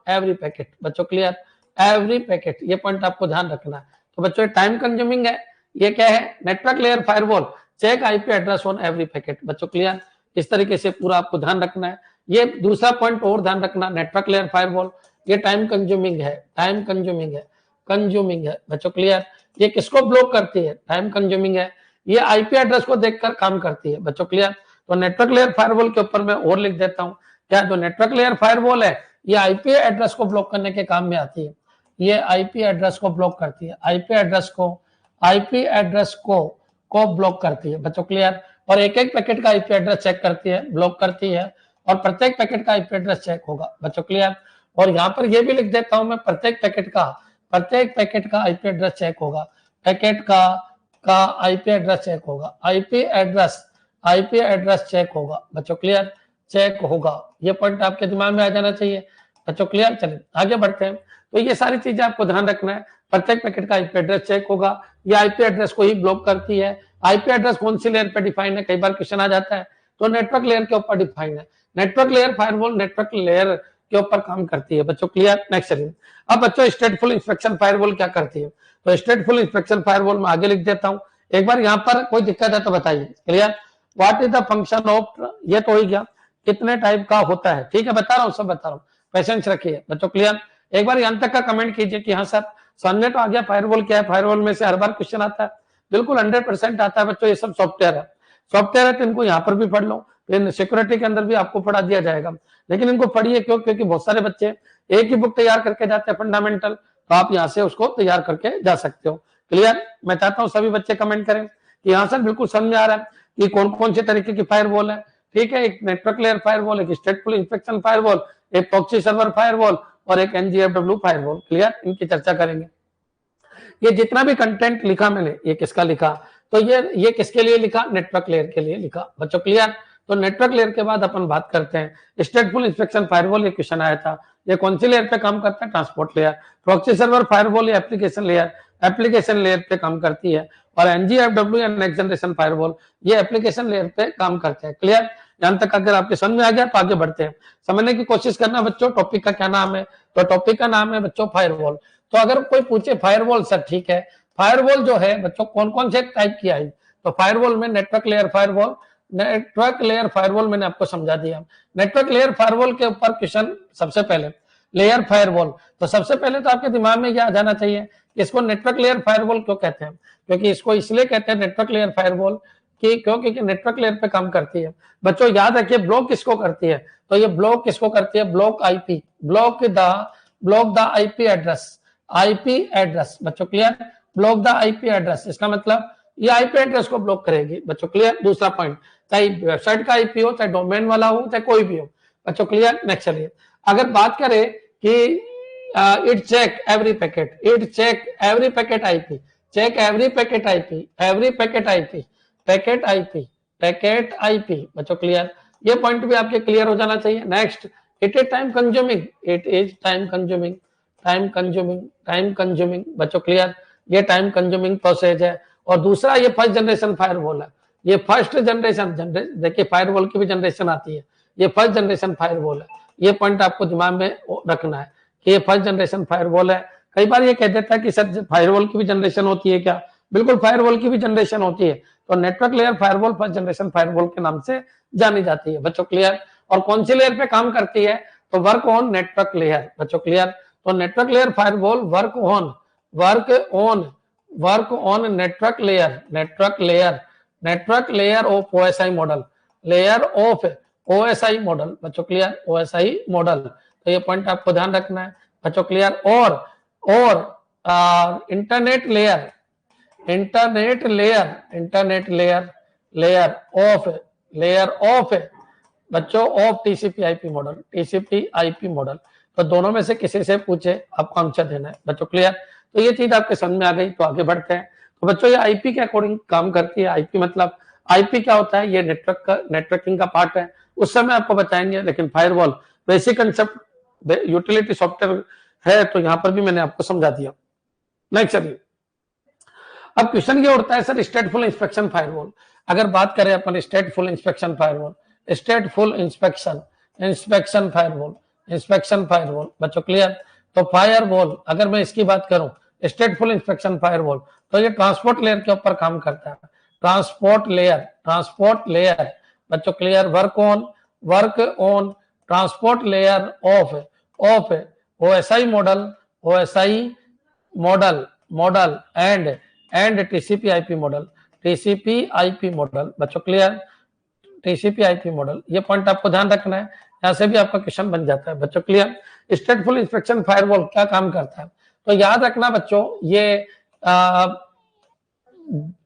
every packet बच्चों, क्लियर, एवरी पैकेट, ये पॉइंट आपको ध्यान रखना है। तो बच्चों टाइम कंज्यूमिंग है, ये क्या है, network layer firewall check IP address on every packet बच्चों, क्लियर। इस तरीके से पूरा आपको ध्यान रखना है। ये दूसरा पॉइंट और ध्यान रखना, नेटवर्क लेयर फायरवॉल ये टाइम कंज्यूमिंग है, टाइम कंज्यूमिंग है बच्चों, क्लियर। ये किसको ब्लॉक करती है, टाइम कंज्यूमिंग है, ये आईपी एड्रेस को देखकर काम करती है बच्चों, क्लियर। तो नेटवर्क लेयर फायरवॉल के ऊपर मैं और लिख देता हूं, क्या जो नेटवर्क लेयर फायरवॉल है ये आईपी एड्रेस को ब्लॉक करने के काम में आती है, ये आईपी एड्रेस को ब्लॉक करती है, आईपी एड्रेस को ब्लॉक करती है बच्चों, क्लियर। और एक एक पैकेट का आईपी एड्रेस चेक करती है, ब्लॉक करती है, और प्रत्येक पैकेट का आईपी एड्रेस चेक होगा बच्चों, क्लियर। और यहाँ पर ये भी लिख देता हूं मैं, प्रत्येक पैकेट का आईपी एड्रेस चेक होगा, पैकेट का आईपी एड्रेस चेक होगा, आईपी एड्रेस चेक होगा बच्चों, क्लियर, चेक होगा। ये पॉइंट आपके दिमाग में आ जाना चाहिए बच्चों, क्लियर। चलिए आगे बढ़ते हैं। तो ये सारी चीजें आपको ध्यान रखना है, प्रत्येक पैकेट का आईपी एड्रेस चेक होगा, ये आईपी एड्रेस को ही ब्लॉक करती है। आईपी एड्रेस कौन सी लेयर पे डिफाइन है, कई बार क्वेश्चन आ जाता है, तो नेटवर्क लेयर के ऊपर डिफाइन है। Network layer firewall network layer के ऊपर काम करती है बच्चों, क्लियर। नेक्स्ट चलिए, अब बच्चों स्टेटफुल इंस्पेक्शन फायरवॉल क्या करती है, तो स्टेटफुल इंस्पेक्शन फायरवॉल में आगे लिख देता हूं। एक बार यहाँ पर कोई दिक्कत है तो बताइए, clear. What is the function of, ये तो हो गया, कितने टाइप का होता है, ठीक है, बता रहा हूँ, सब बता रहा हूँ, पेशेंस रखिए बच्चों, क्लियर। एक बार यहाँ तक का कमेंट कीजिए कि हाँ सर समझे तो आ गया, फायरवॉल क्या है, फायरवॉल में से हर बार क्वेश्चन आता है, बिल्कुल 100% आता है बच्चों, ये सब सॉफ्टवेयर है तो इनको यहाँ पर भी पढ़ लो, फिर सिक्योरिटी के अंदर भी आपको पढ़ा दिया जाएगा। लेकिन इनको पढ़िए क्यों, क्योंकि बहुत सारे बच्चे एक ही बुक तैयार करके जाते हैं फंडामेंटल, तो आप यहाँ से उसको तैयार करके जा सकते हो, क्लियर। मैं चाहता हूँ सभी बच्चे कमेंट करें कि हाँ सर बिल्कुल समझ में आ रहा है कि कौन कौन से तरीके की फायरवॉल है, ठीक है। एक नेटवर्क लेयर फायरवॉल, एक स्टेटफुल इंस्पेक्शन फायरवॉल, एक प्रॉक्सी सर्वर फायरवॉल और एक NGFW फायरवॉल, क्लियर। इनकी चर्चा करेंगे। ये जितना भी कंटेंट लिखा मैंने, ये किसका लिखा, तो ये किसके लिए लिखा, नेटवर्क लेयर के लिए लिखा बच्चों, क्लियर। तो नेटवर्क लेयर के बाद अपन बात करते हैं स्टेटफुल इंस्पेक्शन फायरवॉल, ये क्वेश्चन आया था, ये कौन सी लेयर पे काम करता है, transport layer. Proxy server firewall ये एप्लीकेशन लेयर पे काम करती है, और NGFW या नेक्स्ट जनरेशन फायरवॉल ये एप्लीकेशन लेयर पे काम करते हैं, क्लियर। यहां तक अगर आपके समझ में आ गया तो आगे बढ़ते हैं, समझने की कोशिश करना बच्चों। टॉपिक का क्या नाम है, तो टॉपिक का नाम है बच्चों फायरवॉल। तो अगर कोई पूछे फायरवॉल सर, ठीक है, फायरवॉल जो है बच्चों कौन कौन से टाइप की आई, तो फायरवॉल में नेटवर्क लेयर फायरवॉल मैंने आपको समझा दिया। नेटवर्क लेयर फायरवॉल के ऊपर क्वेश्चन सबसे पहले लेयर फायरवॉल, तो सबसे पहले तो आपके दिमाग में क्या जाना चाहिए, इसको नेटवर्क लेयर फायरवॉल क्यों कहते हैं, क्योंकि इसको इसलिए कहते हैं नेटवर्क लेयर फायरवॉल कि क्योंकि नेटवर्क लेयर पे काम करती है बच्चों। याद रखिए ब्लॉक किसको करती है, तो ये ब्लॉक किसको करती है, ब्लॉक द आईपी एड्रेस बच्चों, clear. Block the IP address, इसका मतलब ये आईपी एड्रेस को ब्लॉक करेगी बच्चों, क्लियर। दूसरा पॉइंट, चाहे वेबसाइट का आईपी हो, चाहे डोमेन वाला हो, चाहे कोई भी हो बच्चों, क्लियर। नेक्स्ट चलिए, अगर बात करें कि it check every packet IP, check every packet IP बच्चों, क्लियर। ये पॉइंट भी आपके क्लियर हो जाना चाहिए। Next, it is time consuming बच्चों, क्लियर। ये टाइम कंज्यूमिंग प्रोसेस है। और दूसरा, ये फर्स्ट जनरेशन फायरवॉल है, ये फर्स्ट जनरेशन देखिए फायरवॉल की भी जनरेशन आती है, ये फर्स्ट जनरेशन फायरवॉल है। ये पॉइंट आपको दिमाग में रखना है कि ये फर्स्ट जनरेशन फायरवॉल है। कई बार ये कह देता है कि सर फायरवॉल की भी जनरेशन होती है क्या, बिल्कुल फायरवॉल की भी जनरेशन होती है। तो network layer firewall first generation firewall के नाम से जानी जाती है बच्चों, क्लियर। और कौन सी लेयर पे काम करती है, तो वर्क ऑन नेटवर्क लेयर बच्चों, क्लियर। तो network layer firewall work on network layer of OSI model, layer of OSI model बच्चों क्लियर, OSI मॉडल, तो ये पॉइंट आपको ध्यान रखना है बच्चों क्लियर। और इंटरनेट लेयर, लेयर ऑफ बच्चों of TCP/IP model, TCP/IP model, तो दोनों में से किसी से पूछे आपको आंसर देना है बच्चों क्लियर। तो ये चीज आपके समझ में आ गई, तो आगे बढ़ते हैं। तो बच्चों ये आईपी के अकॉर्डिंग काम करती है। आईपी मतलब आईपी क्या होता है, ये नेटवर्किंग का पार्ट है, उस समय आपको बताएंगे। लेकिन firewall basic concept utility software है, तो यहां पर भी मैंने आपको समझा दिया। नेक्स्ट चलिए, अब क्वेश्चन ये उठता है सर स्टेटफुल इंस्पेक्शन फायरवॉल। अगर बात करें अपन stateful inspection firewall, stateful inspection firewall बच्चों क्लियर। तो फायरवॉल अगर मैं इसकी बात करूं स्टेटफुल इंस्पेक्शन फायरवॉल, तो ये ट्रांसपोर्ट लेयर के ऊपर काम करता है। ट्रांसपोर्ट लेयर बच्चों clear, work on transport layer of OSI model and TCP/IP model बच्चों क्लियर, TCP/IP मॉडल। ये पॉइंट आपको ध्यान रखना है, यहां से भी आपका क्वेश्चन बन जाता है बच्चों क्लियर। स्टेटफुल इंस्पेक्शन फायरवॉल क्या काम करता है, तो याद रखना बच्चों, ये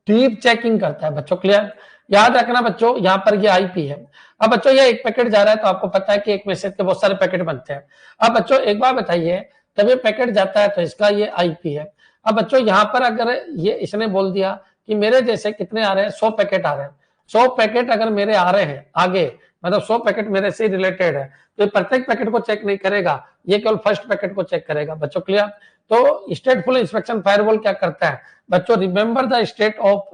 डीप चेकिंग करता है बच्चों क्लियर। याद रखना बच्चों, यहाँ पर ये आईपी है। अब बच्चों ये एक पैकेट जा रहा है, तो आपको पता है कि एक मैसेज के बहुत सारे पैकेट बनते हैं। अब बच्चों एक बार बताइए, जब ये पैकेट जाता है तो इसका ये आईपी है। अब बच्चों यहाँ पर अगर ये इसने बोल दिया कि मेरे जैसे कितने आ रहे हैं, 100 पैकेट आ रहे हैं, 100 पैकेट अगर मेरे आ रहे हैं आगे, मतलब 100 पैकेट मेरे से रिलेटेड है, तो प्रत्येक पैकेट को चेक नहीं करेगा, ये केवल फर्स्ट पैकेट को चेक करेगा बच्चों क्लियर। तो स्टेटफुल इंस्पेक्शन फायरवॉल क्या करता है बच्चों, remember the state of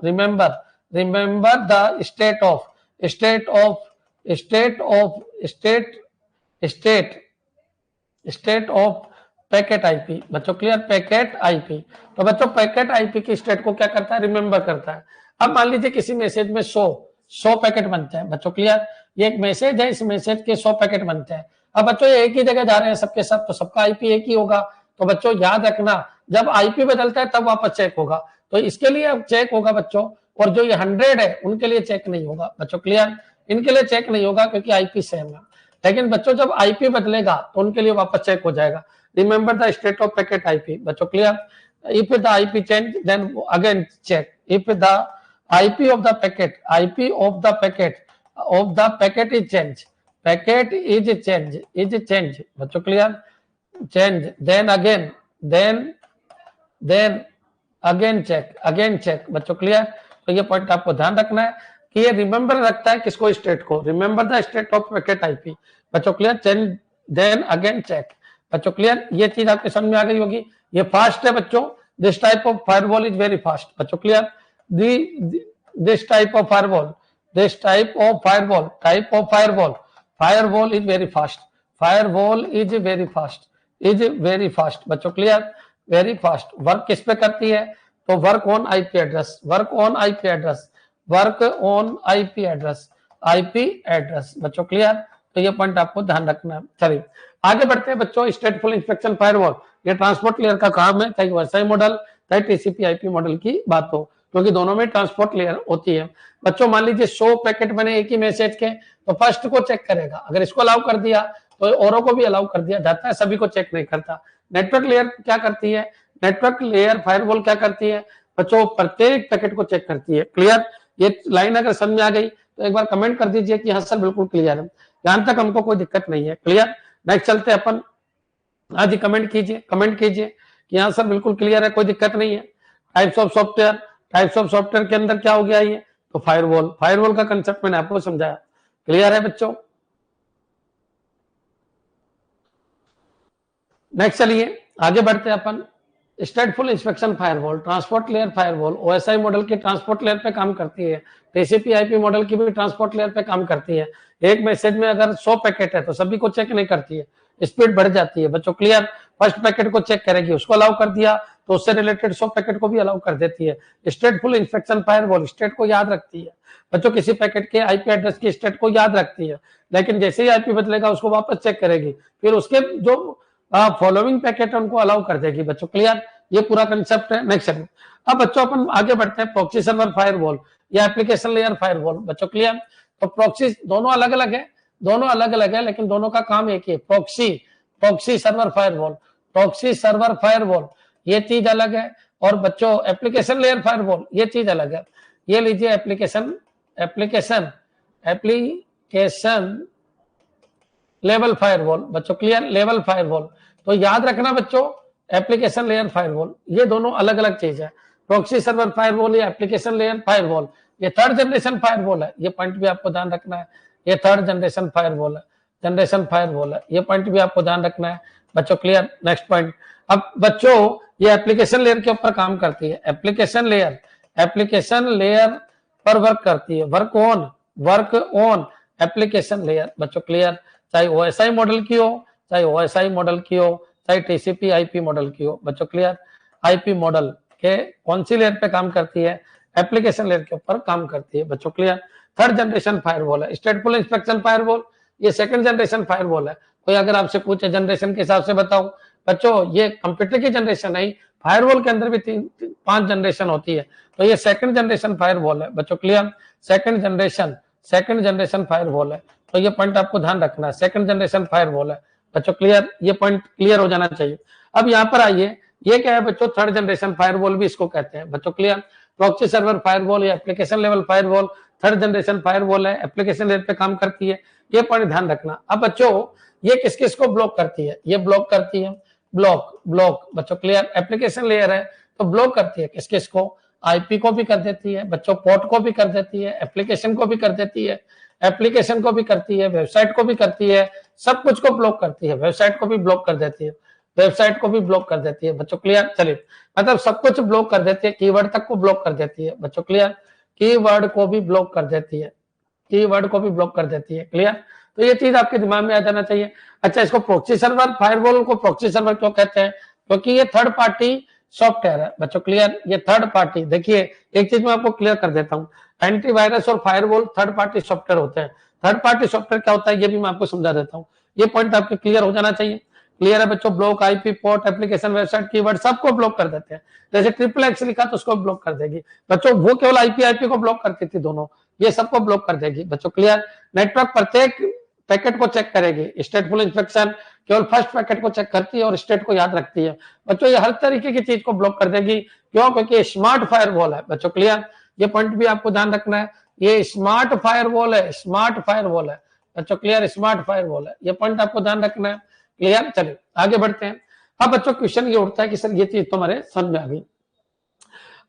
packet IP बच्चों क्लियर, पैकेट आईपी। तो बच्चों पैकेट आईपी की स्टेट को क्या करता है, रिमेंबर करता है। अब मान लीजिए किसी मैसेज में 100 पैकेट बनते हैं बच्चों क्लियर, ये एक मैसेज है, इस मैसेज के 100 पैकेट बनते हैं। अब बच्चों ये एक ही जगह जा रहे हैं सबके सब, तो सबका आईपी एक ही होगा। तो बच्चों याद रखना, जब आईपी बदलता है तब वापस चेक होगा, तो इसके लिए अब चेक होगा बच्चों। और जो ये 100 है उनके लिए चेक नहीं होगा बच्चों क्लियर, इनके लिए चेक नहीं होगा क्योंकि आईपी सेम है। लेकिन बच्चों जब आईपी बदलेगा तो उनके लिए वापस चेक हो जाएगा। Remember the state of packet IP बच्चों clear. If the IP change then again check, if the IP of the packet is change बच्चों clear, change then again check बच्चों क्लियर। तो ये पॉइंट आपको ध्यान रखना है कि ये रिमेंबर रखता है किसको, स्टेट को। Remember the state of packet IP बच्चों clear, change then again check बच्चों क्लियर। ये चीज आपके समझ में आ गई होगी। ये फास्ट है बच्चों, this type of firewall is very fast बच्चों clear. This type of firewall is very fast बच्चों क्लियर, वेरी फास्ट। वर्क किस पे करती है, तो वर्क ऑन आईपी एड्रेस बच्चों क्लियर। तो ये पॉइंट आपको ध्यान रखना है। चलिए आगे बढ़ते हैं बच्चों। स्टेटफुल इंस्पेक्शन फायरवॉल ये ट्रांसपोर्ट लेयर का काम है, चाहे OSI मॉडल चाहे TCP/IP मॉडल की बात हो, क्योंकि दोनों में ट्रांसपोर्ट लेयर होती है बच्चों। मान लीजिए 100 पैकेट बने एक ही मैसेज के, तो फर्स्ट को चेक करेगा, अगर इसको अलाउ कर दिया तो औरों को भी अलाउ कर दिया जाता है, सभी को चेक नहीं करता। नेटवर्क लेयर क्या करती है, नेटवर्क लेयर फायरवॉल क्या करती है बच्चों, प्रत्येक पैकेट को चेक करती है। क्लियर, ये लाइन अगर समझ में आ गई तो एक बार कमेंट कर दीजिए कि हाँ सर बिल्कुल क्लियर है, यहां तक हमको कोई दिक्कत नहीं है। क्लियर, नेक्स्ट चलते हैं अपन। हाँ जी, कमेंट कीजिए कि हाँ सर बिल्कुल क्लियर है, कोई दिक्कत नहीं है। टाइप्स ऑफ सॉफ्टवेयर के अंदर क्या हो गया ये, तो फायरवॉल का कंसेप्ट मैंने आपको समझाया। क्लियर है बच्चों। नेक्स्ट चलिए आगे बढ़ते हैं अपन। Stateful inspection firewall, transport layer firewall OSI model की ट्रांसपोर्ट लेयर पे काम करती है, TCP/IP मॉडल की भी ट्रांसपोर्ट लेयर पे काम करती है। एक मैसेज में अगर 100 पैकेट है तो सभी को चेक नहीं करती है, स्पीड बढ़ जाती है बच्चों क्लियर। फर्स्ट पैकेट को चेक करेगी, उसको अलाउ कर दिया तो उससे रिलेटेड 100 पैकेट को भी अलाउ कर देती है। स्टेटफुल इंस्पेक्शन फायरवॉल स्टेट को याद रखती है बच्चों, किसी पैकेट के आईपी एड्रेस की स्टेट को याद रखती है, लेकिन जैसे ही आईपी बदलेगा उसको वापस चेक करेगी, फिर उसके जो फॉलोइंग पैकेट है उनको अलाउ कर देगी बच्चों क्लियर। ये पूरा कंसेप्ट है। नेक्स्ट चलिए अब बच्चों अपन आगे बढ़ते हैं। प्रॉक्सी सर्वर फायरवॉल या एप्लीकेशन लेयर फायरवॉल बच्चों क्लियर। तो प्रॉक्सी दोनों अलग अलग है, दोनों अलग अलग है लेकिन दोनों का काम एक ही है, proxy server firewall, proxy server firewall ये चीज अलग है। और बच्चों एप्लीकेशन लेयर फायरवॉल ये चीज अलग है। ये लीजिए एप्लीकेशन लेवल फायरवॉल, बच्चों क्लियर, लेवल फायरवॉल। तो याद रखना बच्चों एप्लीकेशन लेयर फायरवॉल ये दोनों अलग अलग चीज है। प्रॉक्सी सर्वर फायरवॉल या एप्लीकेशन लेयर फायरवॉल ये थर्ड जनरेशन फायरवॉल है, ये पॉइंट भी आपको ध्यान रखना है। ये थर्ड जनरेशन फायरवॉल है, ये पॉइंट भी आपको ध्यान रखना है बच्चों, क्लियर। नेक्स्ट पॉइंट, अब बच्चों ये एप्लीकेशन लेयर के ऊपर काम करती है। एप्लीकेशन लेयर पर वर्क करती है, वर्क ऑन एप्लीकेशन लेयर, बच्चों क्लियर। चाहे OSI मॉडल की हो, चाहे TCP IP मॉडल की हो, बच्चों क्लियर। IP मॉडल के कौन सी लेयर पे काम करती है? एप्लीकेशन लेयर के ऊपर काम करती है, बच्चों क्लियर। थर्ड जनरेशन फायरवॉल है स्टेटफुल इंस्पेक्शन फायरवॉल, ये सेकंड जनरेशन फायरवॉल है। कोई अगर आपसे पूछे जनरेशन के हिसाब से बताओ, बच्चों ये कंप्यूटर की जनरेशन नहीं, फायरवॉल के अंदर भी 5 जनरेशन होती है, तो ये सेकंड जनरेशन फायरवॉल है, बच्चों क्लियर। सेकंड जनरेशन फायरवॉल है, तो ये पॉइंट आपको ध्यान रखना है, सेकंड जनरेशन फायरवॉल है, बच्चों क्लियर। ये पॉइंट क्लियर हो जाना चाहिए। अब यहाँ पर आइए, ये क्या है बच्चों? थर्ड जनरेशन फायरवॉल भी इसको कहते हैं, बच्चों क्लियर। प्रॉक्सी सर्वर फायरवॉल या application level firewall third generation firewall है, एप्लीकेशन लेयर पे काम करती है, ये पॉइंट ध्यान रखना। अब बच्चों ये किस किस को ब्लॉक करती है? ये ब्लॉक करती है ब्लॉक बच्चों क्लियर। एप्लीकेशन लेयर है तो ब्लॉक करती है किस किस को? IP को भी कर देती है बच्चों, पोर्ट को भी कर देती है, एप्लीकेशन को भी कर देती है, वेबसाइट को भी करती है, सब कुछ को ब्लॉक करती है, वेबसाइट को भी ब्लॉक कर देती है, बच्चों क्लियर। चलिए, मतलब सब कुछ ब्लॉक कर देती है, कीवर्ड तक को ब्लॉक कर देती है, बच्चों क्लियर। कीवर्ड को भी ब्लॉक कर देती है, क्लियर। तो ये चीज आपके दिमाग में आ जाना चाहिए। अच्छा, इसको प्रॉक्सी सर्वर फायरवॉल को प्रॉक्सी सर्वर क्यों कहते हैं? क्योंकि ये थर्ड पार्टी सॉफ्टवेयर है, बच्चों क्लियर। ये थर्ड पार्टी, देखिए एक चीज मैं आपको क्लियर कर देता हूँ, एंटीवायरस और फायरवॉल थर्ड पार्टी सॉफ्टवेयर होते हैं। थर्ड पार्टी सॉफ्टवेयर क्या होता है ये भी मैं आपको समझा देता हूँ, ये पॉइंट आपके क्लियर हो जाना चाहिए। क्लियर है बच्चों? Block IP, port, application, website, keyword सबको ब्लॉक कर देते हैं। जैसे XXX लिखा तो उसको ब्लॉक कर देगी बच्चों, वो केवल IP को ब्लॉक करती थी दोनों, ये सबको ब्लॉक कर देगी, बच्चों क्लियर। नेटवर्क प्रत्येक पैकेट को चेक करेगी, स्टेटफुल इंस्पेक्शन केवल फर्स्ट पैकेट को चेक करती है और स्टेट को याद रखती है, बच्चों ये हर तरीके की चीज को ब्लॉक कर देगी। क्यों? क्योंकि स्मार्ट फायरवॉल है, बच्चों क्लियर। ये पॉइंट भी आपको ध्यान रखना है, ये स्मार्ट फायरवॉल है, बच्चों क्लियर, स्मार्ट फायरवॉल है, ये पॉइंट आपको ध्यान रखना है, क्लियर। चलिए आगे बढ़ते हैं। अब बच्चों क्वेश्चन ये उठता है कि सर ये चीज तुम्हारे समझ में आ गई,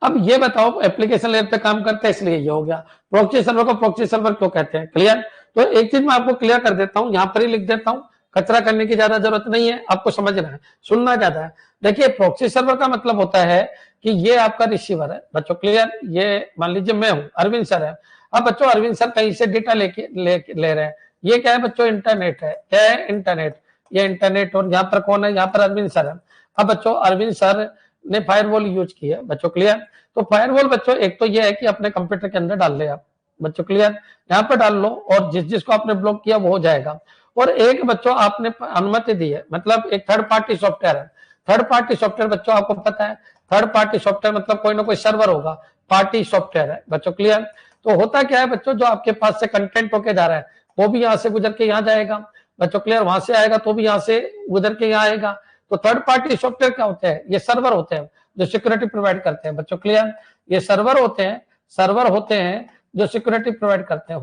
अब ये बताओ एप्लीकेशन लेयर पे काम करते हैं इसलिए ये हो गया। प्रॉक्सी सर्वर को प्रॉक्सी सर्वर क्यों कहते हैं? क्लियर। तो एक चीज मैं आपको क्लियर कर देता हूं, यहाँ पर ही लिख देता हूं, कचरा करने की ज्यादा जरूरत नहीं है, आपको समझना है, सुनना ज्यादा है। देखिए प्रॉक्सी सर्वर का मतलब होता है कि ये आपका रिसीवर है, बच्चों क्लियर। ये मान लीजिए मैं हूं, अरविंद सर है। अब बच्चों अरविंद सर कहीं से डेटा ले रहे हैं, ये क्या है बच्चों? इंटरनेट है। क्या है? इंटरनेट। ये इंटरनेट, और यहाँ पर कौन है? यहाँ पर अरविंद सर है। अब बच्चों अरविंद सर ने फायरवॉल यूज की है, बच्चों क्लियर। तो फायरवॉल बच्चों एक तो ये है कि अपने कंप्यूटर के अंदर डाल ले आप, बच्चों क्लियर, यहाँ पर डाल लो और जिस जिसको आपने ब्लॉक किया वो हो जाएगा। और एक बच्चों आपने अनुमति दी है, मतलब एक थर्ड पार्टी सॉफ्टवेयर है। थर्ड पार्टी सॉफ्टवेयर बच्चों आपको पता है, थर्ड पार्टी सॉफ्टवेयर मतलब कोई ना कोई सर्वर होगा, पार्टी सॉफ्टवेयर है, बच्चों क्लियर। तो होता क्या है बच्चों, जो आपके पास से कंटेंट होके जा रहा है वो भी यहाँ से गुजर के यहाँ जाएगा, बच्चों क्लियर, वहां से आएगा तो भी यहाँ से गुजर के यहाँ आएगा। तो थर्ड पार्टी सॉफ्टवेयर क्या होते हैं? ये सर्वर होते हैं जो सिक्योरिटी प्रोवाइड करते हैं, बच्चों क्लियर। ये सर्वर होते हैं जो सिक्योरिटी प्रोवाइड करते हैं,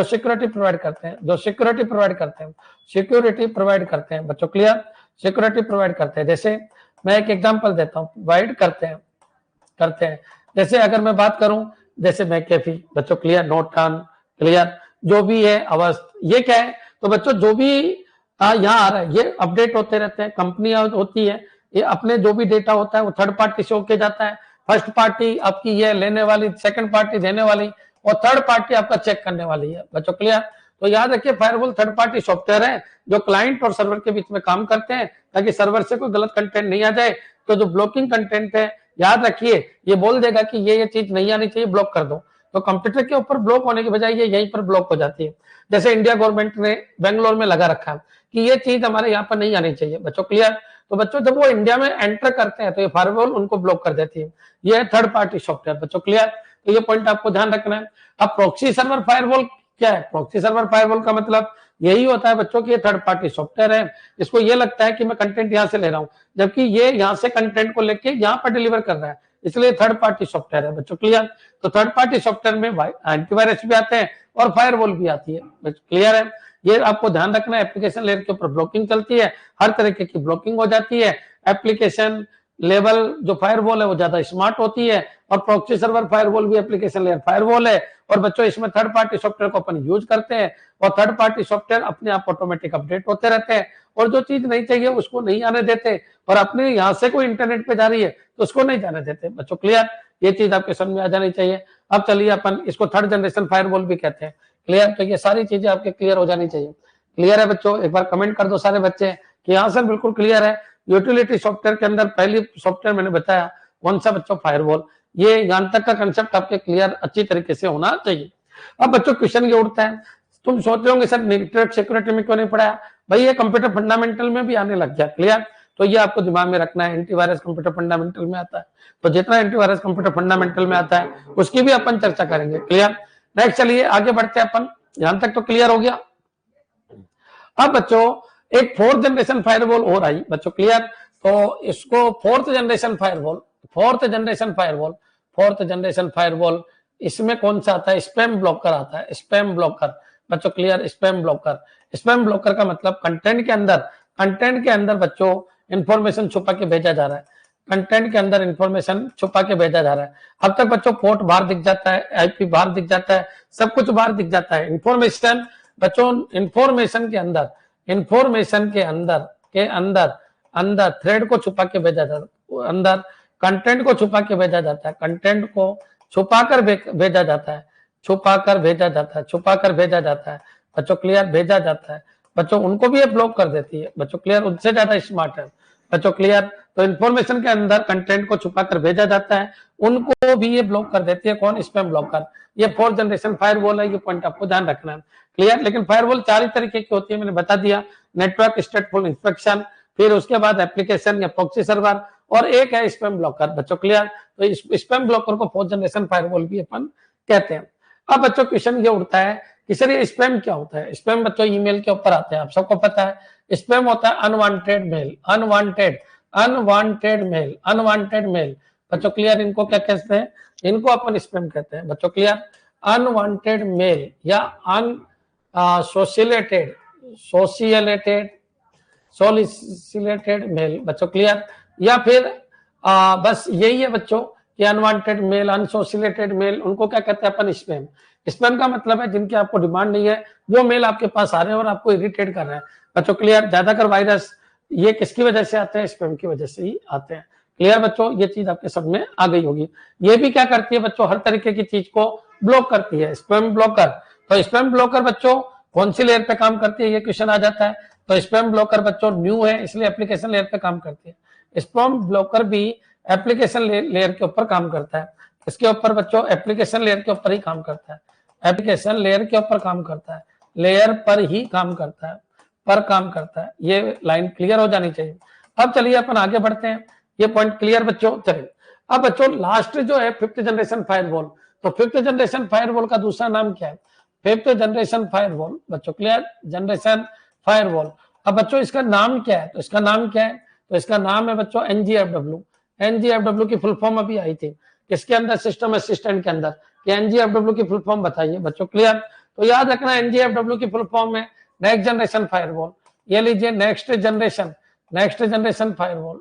सिक्योरिटी प्रोवाइड करते हैं, बच्चों क्लियर, सिक्योरिटी प्रोवाइड करते हैं। जैसे मैं एक एग्जांपल देता हूं, प्रोवाइड करते हैं। जैसे अगर मैं बात करूं, जैसे मैं कैफी, बच्चों क्लियर, नोटन, क्लियर, जो भी है अवस्थ, ये क्या है? तो बच्चों जो भी यहाँ आ रहा है ये अपडेट होते रहते हैं, कंपनियां होती है, ये अपने जो भी डेटा होता है वो थर्ड पार्टी से होके जाता है। फर्स्ट पार्टी आपकी ये लेने वाली, सेकंड पार्टी देने वाली, और थर्ड पार्टी आपका चेक करने वाली है, बच्चों क्लियर। तो याद रखिए फायरवॉल थर्ड पार्टी सॉफ्टवेयर है जो क्लाइंट और सर्वर के बीच में काम करते हैं, ताकि सर्वर से कोई गलत कंटेंट नहीं आ जाए। तो जो ब्लॉकिंग कंटेंट है, याद रखिए ये बोल देगा कि ये चीज नहीं आनी चाहिए, ब्लॉक कर दो, तो कंप्यूटर के ऊपर ब्लॉक होने की बजाय ये यहीं पर ब्लॉक हो जाती है। जैसे इंडिया गवर्नमेंट ने बेंगलोर में लगा रखा है कि ये चीज हमारे यहाँ पर नहीं आनी चाहिए, बच्चों क्लियर। तो बच्चों जब वो इंडिया में एंटर करते हैं तो ये फायरवॉल उनको ब्लॉक कर देती है, ये है थर्ड पार्टी सॉफ्टवेयर, बच्चों क्लियर। तो ये पॉइंट आपको ध्यान रखना है। अब प्रॉक्सी सर्वर फायरवॉल क्या है प्रॉक्सी सर्वर फायरवॉल का मतलब यही होता है बच्चों की ये थर्ड पार्टी सॉफ्टवेयर है, इसको ये लगता है कि मैं कंटेंट यहाँ से ले रहा हूँ, जबकि ये यहाँ से कंटेंट को लेके यहाँ पर डिलीवर कर रहा है, इसलिए थर्ड पार्टी सॉफ्टवेयर है बच्चों। क्लियर? तो थर्ड पार्टी सॉफ्टवेयर में एंटीवायरस भी आते हैं और फायरवॉल भी आती है। क्लियर है? ये आपको ध्यान रखना है, एप्लीकेशन लेयर के ऊपर ब्लॉकिंग चलती है, हर तरीके की ब्लॉकिंग हो जाती है। एप्लीकेशन लेवल जो फायरवॉल है वो ज्यादा स्मार्ट होती है, और प्रॉक्सी सर्वर फायरवॉल भी एप्लीकेशन लेयर फायरवॉल है। और बच्चों इसमें थर्ड पार्टी सॉफ्टवेयर को अपन यूज करते हैं, और थर्ड पार्टी सॉफ्टवेयर अपने आप ऑटोमेटिक अपडेट होते रहते हैं, और जो चीज नहीं चाहिए उसको नहीं आने देते, और अपने यहाँ से कोई इंटरनेट पे जा रही है तो उसको नहीं जाने देते बच्चों। क्लियर? ये चीज आपके समझ में आ जानी चाहिए। अब चलिए अपन इसको थर्ड जनरेशन फायरवॉल भी कहते हैं। क्लियर? तो ये सारी चीजें आपके क्लियर हो जानी चाहिए। क्लियर है बच्चों? एक बार कमेंट कर दो सारे बच्चे कि हाँ सर बिल्कुल क्लियर है। यूटिलिटी सॉफ्टवेयर के अंदर पहली सॉफ्टवेयर मैंने बताया कौन सा बच्चों? फायरवॉल। ये यहां तक का कंसेप्ट आपके क्लियर अच्छी तरीके से होना चाहिए। अब बच्चों क्वेश्चन ये उठता है, तुम सोच रहे होंगे सर नेटवर्क सिक्योरिटी में क्यों नहीं पढ़ाया? भाई ये कंप्यूटर फंडामेंटल में भी आने लग गया। क्लियर? तो ये आपको दिमाग में रखना है, एंटीवायरस कंप्यूटर फंडामेंटल में आता है, तो जितना एंटीवायरस कंप्यूटर फंडामेंटल में आता है उसकी भी अपन चर्चा करेंगे। क्लियर? नेक्स्ट चलिए आगे बढ़ते हैं अपन। यहां तक तो क्लियर हो गया। अब बच्चों एक फोर्थ जनरेशन फायरवॉल और आई बच्चों। क्लियर? तो इसको फोर्थ जनरेशन फायरवॉल इसमें कौन सा आता है? स्पैम ब्लॉकर आता है, स्पैम ब्लॉकर बच्चों। क्लियर? स्पैम ब्लॉकर का मतलब कंटेंट के अंदर बच्चों इंफॉर्मेशन छुपा के भेजा जा रहा है, कंटेंट के अंदर इंफॉर्मेशन छुपा के भेजा जा रहा है। अब तक बच्चों पोर्ट बाहर दिख जाता है, आईपी बाहर दिख जाता है, सब कुछ बाहर दिख जाता है। इंफॉर्मेशन बच्चों इंफॉर्मेशन के अंदर थ्रेड को छुपा के भेजा जाता है, अंदर कंटेंट को छुपा के भेजा जाता है, कंटेंट को छुपाकर भेजा जाता है, छुपाकर भेजा जाता है बच्चों। क्लियर? भेजा जाता है बच्चों, उनको भी ये ब्लॉक कर देती है बच्चों। क्लियर? उनसे ज्यादा स्मार्ट है बच्चों। क्लियर? तो इंफॉर्मेशन के अंदर कंटेंट को छुपाकर भेजा जाता है, उनको भी ये ब्लॉक कर देती है। कौन? Spam blocker. ये फोर्थ जनरेशन फायरवॉल है, ये पॉइंट आपको ध्यान रखना है। क्लियर? लेकिन फायरवॉल 4 ही तरीके की होती है, मैंने बता दिया। नेटवर्क स्टेटफुल इंस्पेक्शन, फिर उसके बाद एप्लीकेशन या प्रॉक्सी सर्वर, और एक है स्पैम ब्लॉकर बच्चों। क्लियर? तो स्पैम ब्लॉकर को फोर्थ जनरेशन फायरवॉल भी अपन कहते हैं। अब बच्चों क्वेश्चन ये उठता है कि सर ये स्पैम क्या होता है? स्पैम बच्चों ईमेल के ऊपर आते हैं, आप सबको पता है। स्पैम होता है अनवांटेड मेल बच्चों। क्लियर? इनको क्या कहते हैं? इनको अपन स्पैम कहते हैं बच्चों। क्लियर? अनवांटेड मेल या सोलिसिटेड मेल बच्चों। क्लियर? या फिर बस यही है बच्चों कि अनवांटेड मेल, अनसोसिलेटेड मेल, उनको क्या कहते हैं अपन? स्पैम। स्पैम का मतलब है जिनकी आपको डिमांड नहीं है, वो मेल आपके पास आ रहे हैं और आपको इरिटेट कर रहे हैं बच्चों। क्लियर? ज्यादातर वायरस ये किसकी वजह से आते हैं? स्पैम की वजह से ही आते हैं। क्लियर बच्चों? ये चीज आपके सब में आ गई होगी। ये भी क्या करती है बच्चों? हर तरीके की चीज को ब्लॉक करती है, स्पैम ब्लॉकर। तो स्पैम ब्लॉकर बच्चों कौन सी लेयर पे काम करती है? ये क्वेश्चन आ जाता है। तो स्पैम ब्लॉकर बच्चों न्यू है, इसलिए एप्लीकेशन लेयर पे काम करती है। स्पैम ब्लॉकर भी एप्लीकेशन लेयर के ऊपर काम करता है। इसके ऊपर बच्चों एप्लीकेशन लेयर के ऊपर ही काम करता है, एप्लीकेशन लेयर के ऊपर काम करता है, लेयर पर ही काम करता है, ये लाइन क्लियर हो जानी चाहिए। अब चलिए अपन आगे बढ़ते हैं, ये पॉइंट क्लियर बच्चों। चलिए अब बच्चों लास्ट जो है फिफ्थ जनरेशन फायरवॉल। तो फिफ्थ जनरेशन फायरवॉल का दूसरा नाम क्या है? फिफ्थ जनरेशन फायरवॉल बच्चों। क्लियर? Generation firewall. अब बच्चों इसका नाम क्या है? तो इसका नाम है बच्चों एनजीएफडब्ल्यू। एनजीएफडब्ल्यू की फुल फॉर्म अभी आई थी किसके अंदर? सिस्टम असिस्टेंट के अंदर। कि एनजीएफडब्ल्यू की फुल फॉर्म बताइए बच्चों। क्लियर? तो याद रखना एनजीएफडब्ल्यू की फुल फॉर्म है नेक्स्ट जनरेशन फायरवॉल। ये लीजिए next generation firewall,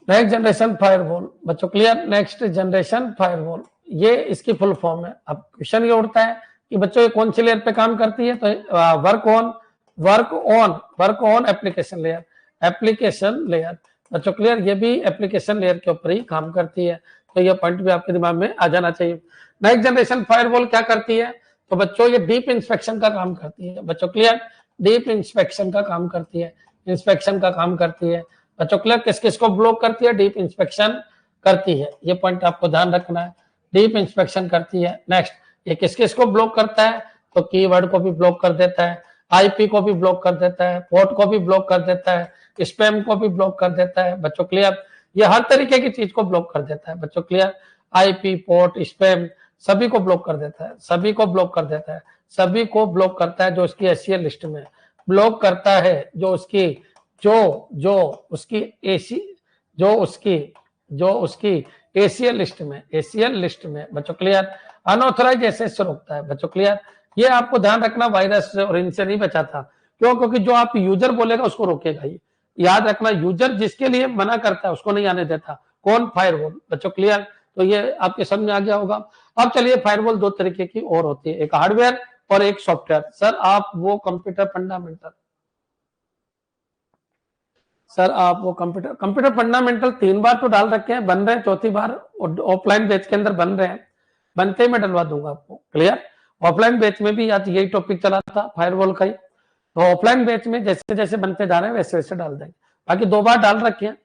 next generation firewall बच्चों। क्लियर? नेक्स्ट जनरेशन फायरवॉल ये इसकी फुल फॉर्म है। अब क्वेश्चन ये उठता है कि बच्चों ये कौन सी लेयर पे काम करती है? तो वर्क ऑन एप्लीकेशन लेयर बच्चों। क्लियर? ये भी एप्लीकेशन लेयर के ऊपर ही काम करती है, तो ये पॉइंट भी आपके दिमाग में आ जाना चाहिए। नेक्स्ट जनरेशन फायरवॉल क्या करती है? तो बच्चों ये डीप इंस्पेक्शन का काम करती है बच्चों। क्लियर? डीप इंस्पेक्शन का काम करती है बच्चों। क्लियर? किस किस को ब्लॉक करती है? डीप इंस्पेक्शन करती है, ये पॉइंट आपको ध्यान रखना है, डीप इंस्पेक्शन करती है। नेक्स्ट ये किस किस को ब्लॉक करता है? तो कीवर्ड को भी ब्लॉक कर देता है, आईपी को भी ब्लॉक कर देता है, पोर्ट को भी ब्लॉक कर देता है, स्पैम को भी ब्लॉक कर देता है बच्चों। क्लियर? ये हर तरीके की चीज को ब्लॉक कर देता है बच्चों। क्लियर? आईपी, पोर्ट, स्पैम सभी को ब्लॉक कर देता है, सभी को ब्लॉक कर देता है, सभी को ब्लॉक करता है जो उसकी एसीएल लिस्ट में ब्लॉक करता है, जो उसकी जो उसकी एसी जो उसकी एसीएल लिस्ट में बच्चों क्लियर, अनऑथराइज एक्सेस से रोकता है बच्चों क्लियर। ये आपको ध्यान रखना, वायरस और इनसे नहीं बचाता, क्यों? क्योंकि जो आप यूजर बोलेगा उसको रोकेगा ही, याद रखना, यूजर जिसके लिए मना करता है उसको नहीं आने देता। कौन? फायरवॉल बच्चों क्लियर। तो ये आपके समझ में आ गया होगा। अब चलिए, फायरवॉल दो तरीके की और होती है, एक हार्डवेयर और एक सॉफ्टवेयर। सर आप वो कंप्यूटर फंडामेंटल, सर आप वो कंप्यूटर फंडामेंटल 3 बार तो डाल रखे हैं, बन रहे हैं, चौथी बार ऑफलाइन बैच के अंदर बन रहे हैं, बनते ही मैं डलवा दूंगा आपको क्लियर। ऑफलाइन बैच में भी आज यही टॉपिक चला था फायरवॉल का ही, तो ऑफलाइन बैच में जैसे जैसे बनते जा रहे हैं वैसे वैसे डाल देंगे। बाकी 2 बार डाल रखे हैं,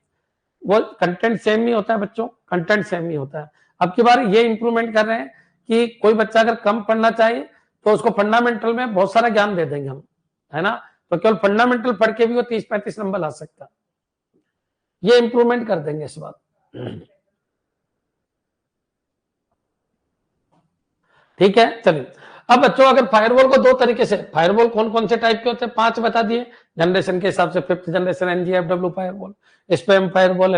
वो कंटेंट सेम ही होता है बच्चों, कंटेंट सेम ही होता है। अब की बार ये इंप्रूवमेंट कर रहे हैं कि कोई बच्चा अगर कम पढ़ना चाहिए तो उसको फंडामेंटल में बहुत सारा ज्ञान दे देंगे हम, है ना, तो केवल फंडामेंटल पढ़ के भी वो 30-35 नंबर ला सकता है। ये इंप्रूवमेंट कर देंगे इस बार, ठीक है। चलिए, अब बच्चों अगर फायरवॉल को 2 तरीके से, फायरवॉल कौन कौन से टाइप के होते हैं 5 बता दिए जनरेशन के हिसाब से, 5th generation NGFW firewall, spam firewall,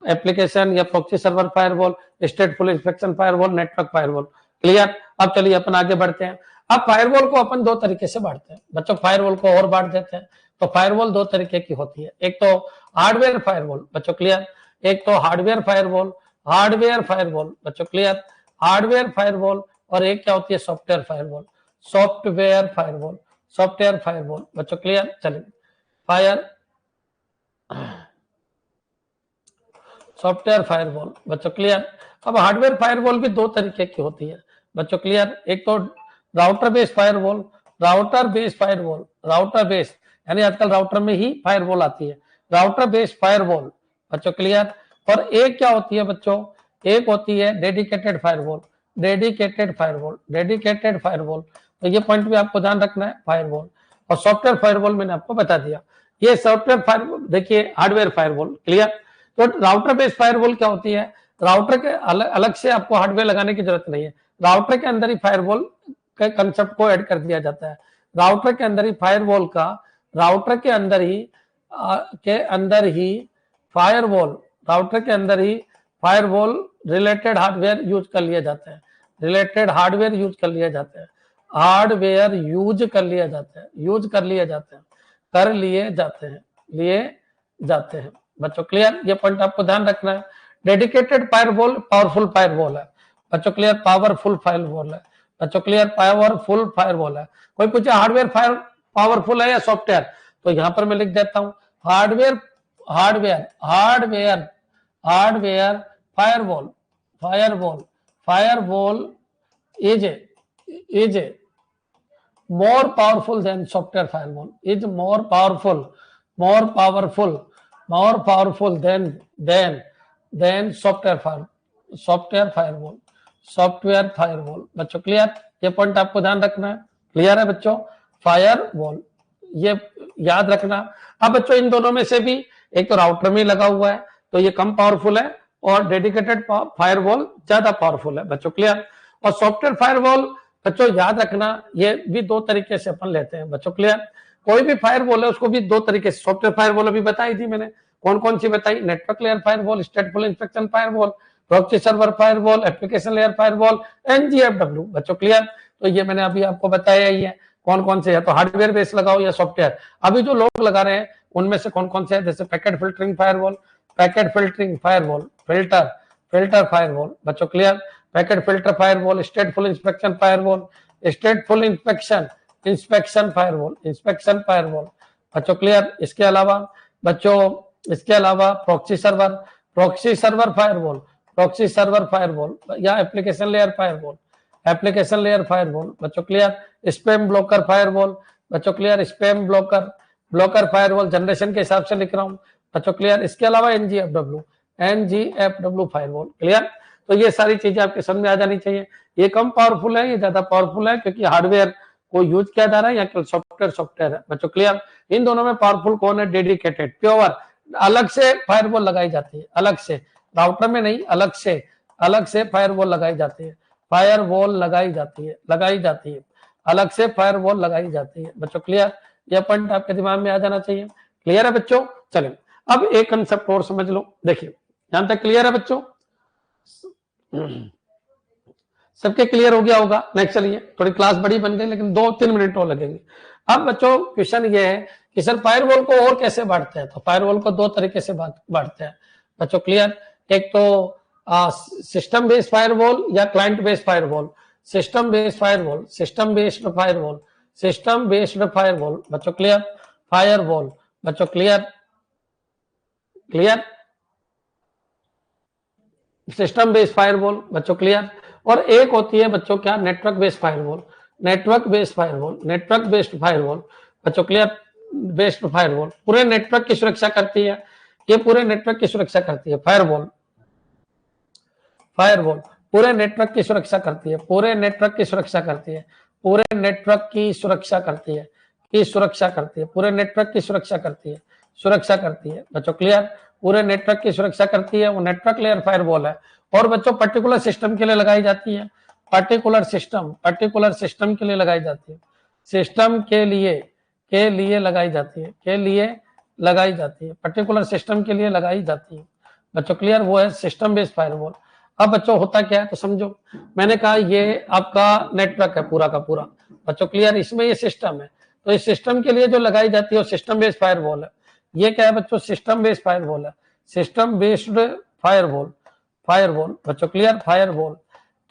application या proxy server firewall, stateful inspection firewall, network firewall, clear. अब चलिए अपन आगे बढ़ते हैं। अब फायरवॉल को अपन 2 तरीके से बांटते हैं बच्चों, फायरवॉल को और बांट देते हैं। तो फायरवॉल 2 तरीके की होती है, एक तो हार्डवेयर फायरवॉल बच्चों क्लियर, एक तो हार्डवेयर फायरवॉल बच्चों क्लियर, हार्डवेयर फायरवॉल, और एक क्या होती है सॉफ्टवेयर फायरवॉल, सॉफ्टवेयर फायरवॉल बच्चों क्लियर। चलिए, सॉफ्टवेयर फायरवॉल बच्चों क्लियर। अब हार्डवेयर फायरवॉल भी 2 तरीके की होती है बच्चों क्लियर, एक तो router based firewall, router based यानी आजकल राउटर में ही फायरवॉल आती है, राउटर बेस्ड फायरवॉल बच्चों क्लियर। और एक क्या होती है बच्चों, एक होती है डेडिकेटेड फायरवॉल, तो ये पॉइंट भी आपको ध्यान रखना है, फायरवॉल। और सॉफ्टवेयर फायरवॉल मैंने आपको बता दिया। ये सॉफ्टवेयर फायरवॉल देखिए, हार्डवेयर फायरवॉल क्लियर। तो राउटर बेस्ड फायरवॉल क्या होती है, राउटर के अलग से आपको हार्डवेयर लगाने की जरूरत नहीं है, राउटर के अंदर ही फायरवॉल के कंसेप्ट को ऐड कर दिया जाता है, राउटर के अंदर ही फायरवॉल का, राउटर के अंदर ही फायरवॉल रिलेटेड हार्डवेयर यूज कर लिए जाते हैं, बच्चों क्लियर। ये पॉइंट आपको ध्यान रखना है। डेडिकेटेड फायरवॉल पावरफुल फायरवॉल है बच्चों क्लियर, पावरफुल फायरवॉल है बच्चों क्लियर, पावरफुल फायरवॉल है। कोई पूछे हार्डवेयर फायर पावरफुल है या सॉफ्टवेयर, तो यहां पर मैं लिख देता हूं hardware firewall is more powerful than software firewall, is more powerful than software firewall बच्चों क्लियर। ये पॉइंट आपको ध्यान रखना है, क्लियर है बच्चों, फायरवॉल ये याद रखना। अब बच्चों इन दोनों में से भी एक तो राउटर में लगा हुआ है तो ये कम पावरफुल है, और डेडिकेटेड फायरवॉल ज्यादा पावरफुल है बच्चों क्लियर। और सॉफ्टवेयर फायरवॉल बच्चों याद रखना, ये भी 2 तरीके से अपन लेते हैं बच्चों क्लियर। कोई भी फायरवॉल है उसको भी 2 तरीके से, सॉफ्टवेयर फायरवॉल अभी बताई थी मैंने, कौन कौन सी बताई, network layer firewall, stateful inspection firewall, proxy server firewall, application layer firewall, NGFW बच्चों क्लियर। तो ये मैंने अभी आपको बताया ही है कौन कौन से है, तो हार्डवेयर बेस लगाओ या सॉफ्टवेयर। अभी जो लोग लगा रहे हैं उनमें से कौन कौन से है, जैसे packet filtering firewall, filter firewall बच्चों clear, packet filter firewall, stateful inspection firewall, inspection firewall बच्चों क्लियर। इसके अलावा प्रॉक्सी सर्वर फायरवॉल या एप्लीकेशन लेयर फायरवॉल बच्चों क्लियर, स्पैम ब्लॉकर फायरवॉल बच्चों clear, spam blocker firewall generation के हिसाब से लिख रहा हूं बच्चों क्लियर। इसके अलावा एनजीएफडब्ल्यू फायरवॉल क्लियर। तो ये सारी चीजें आपके समझ में आ जानी चाहिए। ये कम पावरफुल है, ये ज्यादा पावरफुल है, क्योंकि हार्डवेयर को यूज किया जा रहा है या केवल सॉफ्टवेयर है बच्चों क्लियर। इन दोनों में पावरफुल कौन है, डेडिकेटेड प्योर, अलग से फायरवॉल लगाई जाती है, अलग से, राउटर में नहीं, अलग से अलग से फायरवॉल लगाई जाती है, फायरवॉल लगाई जाती है, लगाई जाती है, अलग से फायरवॉल लगाई जाती है। बच्चों क्लियर, यह पॉइंट आपके दिमाग में आ जाना चाहिए। क्लियर है बच्चों? चलिए अब एक कंसेप्ट और समझ लो। देखिए यहां तक क्लियर है बच्चों? सबके क्लियर हो गया होगा? नेक्स्ट चलिए, थोड़ी क्लास बड़ी बन गई लेकिन 2-3 मिनट और लगेंगे। अब बच्चों क्वेश्चन ये है कि सर फायरवॉल को और कैसे बांटते हैं? तो फायरवॉल को दो तरीके से बांटते हैं बच्चों। क्लियर? एक तो सिस्टम बेस्ड फायरवॉल या client based firewall. System based firewall, system based firewall, system based firewall. बच्चों क्लियर? फायरवॉल बच्चों clear? Clear? System based firewall बच्चों क्लियर? और एक होती है बच्चों क्या? Network based firewall. Network based firewall, network based firewall बच्चों क्लियर? बेस्ड फायरवॉल पूरे नेटवर्क की सुरक्षा करती है, ये पूरे नेटवर्क की सुरक्षा करती है। फायरवॉल, फायरवॉल पूरे नेटवर्क की सुरक्षा करती है, पूरे नेटवर्क की सुरक्षा करती है, पूरे नेटवर्क की सुरक्षा करती है, की सुरक्षा करती है, पूरे नेटवर्क की सुरक्षा करती है, सुरक्षा करती है बच्चों क्लियर? पूरे नेटवर्क की सुरक्षा करती है, वो नेटवर्क लेयर फायरवॉल है। और बच्चों पर्टिकुलर सिस्टम के लिए लगाई जाती है, पर्टिकुलर सिस्टम के लिए लगाई जाती है, सिस्टम के लिए लगाई जाती है, के लिए लगाई जाती है, पर्टिकुलर सिस्टम के लिए लगाई जाती है बच्चों क्लियर? वो है सिस्टम बेस्ड फायरवॉल। अब बच्चों होता क्या है तो समझो, मैंने कहा ये आपका नेटवर्क है पूरा का पूरा बच्चों क्लियर? इसमें ये सिस्टम है, तो इस सिस्टम के लिए जो लगाई जाती है वो सिस्टम बेस्ड फायरवॉल है। ये क्या है बच्चों? सिस्टम बेस्ड फायरवॉल है, सिस्टम बेस्ड फायरवॉल, फायरवॉल बच्चों क्लियर? फायरवॉल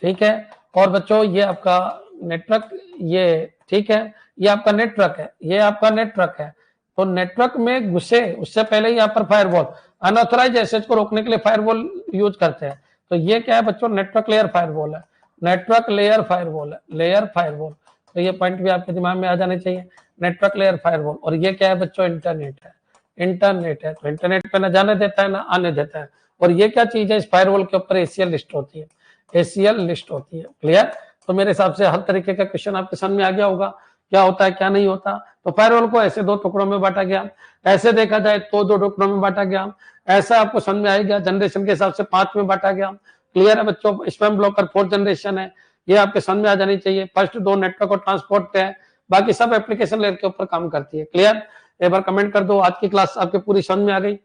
ठीक है। और बच्चों ये आपका नेटवर्क, ये ठीक है, ये आपका नेटवर्क है, ये आपका नेटवर्क है। तो नेटवर्क में घुसे उससे पहले यहाँ पर फायरवॉल, अनऑथराइज एक्सेस को रोकने के लिए फायरवॉल यूज करते हैं। तो ये क्या है बच्चों? नेटवर्क लेयर फायरवॉल है, नेटवर्क लेयर फायरवॉल है, लेयर फायरवॉल। तो ये पॉइंट भी आपके दिमाग में आ जाने चाहिए, नेटवर्क लेयर फायरवॉल। और ये क्या है बच्चों? इंटरनेट है, इंटरनेट है। तो इंटरनेट पे ना जाने देता है ना आने देता है। और ये क्या चीज है? इस फायरवॉल के ऊपर ACL लिस्ट होती है, ACL लिस्ट होती है। क्लियर? तो मेरे हिसाब से हर तरीके का क्वेश्चन आपके समझ में आ गया होगा, क्या होता है क्या नहीं होता। तो फायरवॉल को ऐसे दो टुकड़ों में बांटा गया, ऐसे देखा जाए तो दो टुकड़ों में बांटा गया, ऐसा आपको समझ में आएगा। जनरेशन के हिसाब से 5 में बांटा गया। क्लियर है बच्चों? स्पैम ब्लॉकर 4th जनरेशन है, ये आपके समझ में आ जानी चाहिए। फर्स्ट 2 नेटवर्क और ट्रांसपोर्ट पे है, बाकी सब एप्लीकेशन लेयर के ऊपर काम करती है। क्लियर? एक बार कमेंट कर दो, आज की क्लास आपके पूरी समझ में आ गई?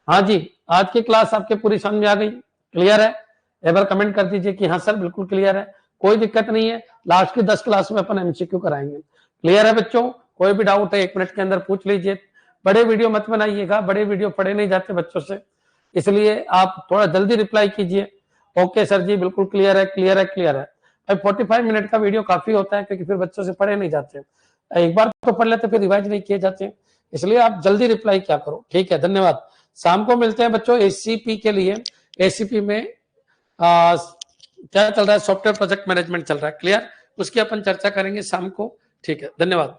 हाँ जी, आज की क्लास आपके पूरी समझ में आ गई? क्लियर है? एक बार कमेंट कर दीजिए कि हाँ सर बिल्कुल क्लियर है, कोई दिक्कत नहीं है। लास्ट की 10 क्लास में अपन MCQ कराएंगे। क्लियर है बच्चों? कोई भी डाउट है 1 मिनट के अंदर पूछ लीजिए। बड़े वीडियो मत बनाइएगा, बड़े वीडियो पढ़े नहीं जाते बच्चों से, इसलिए आप थोड़ा जल्दी रिप्लाई कीजिए। ओके सर जी बिल्कुल क्लियर है, क्लियर है, क्लियर है। अब 45 मिनट का वीडियो काफी होता है क्योंकि फिर बच्चों से पढ़े नहीं जाते, एक बार तो पढ़ लेते फिर रिवाइज नहीं किए जाते, इसलिए आप जल्दी रिप्लाई क्या करो। ठीक है, धन्यवाद। शाम को मिलते हैं बच्चों ACP के लिए। ACP में क्या चल रहा है? सॉफ्टवेयर प्रोजेक्ट मैनेजमेंट चल रहा है। क्लियर? उसकी अपन चर्चा करेंगे शाम को। ठीक है, धन्यवाद।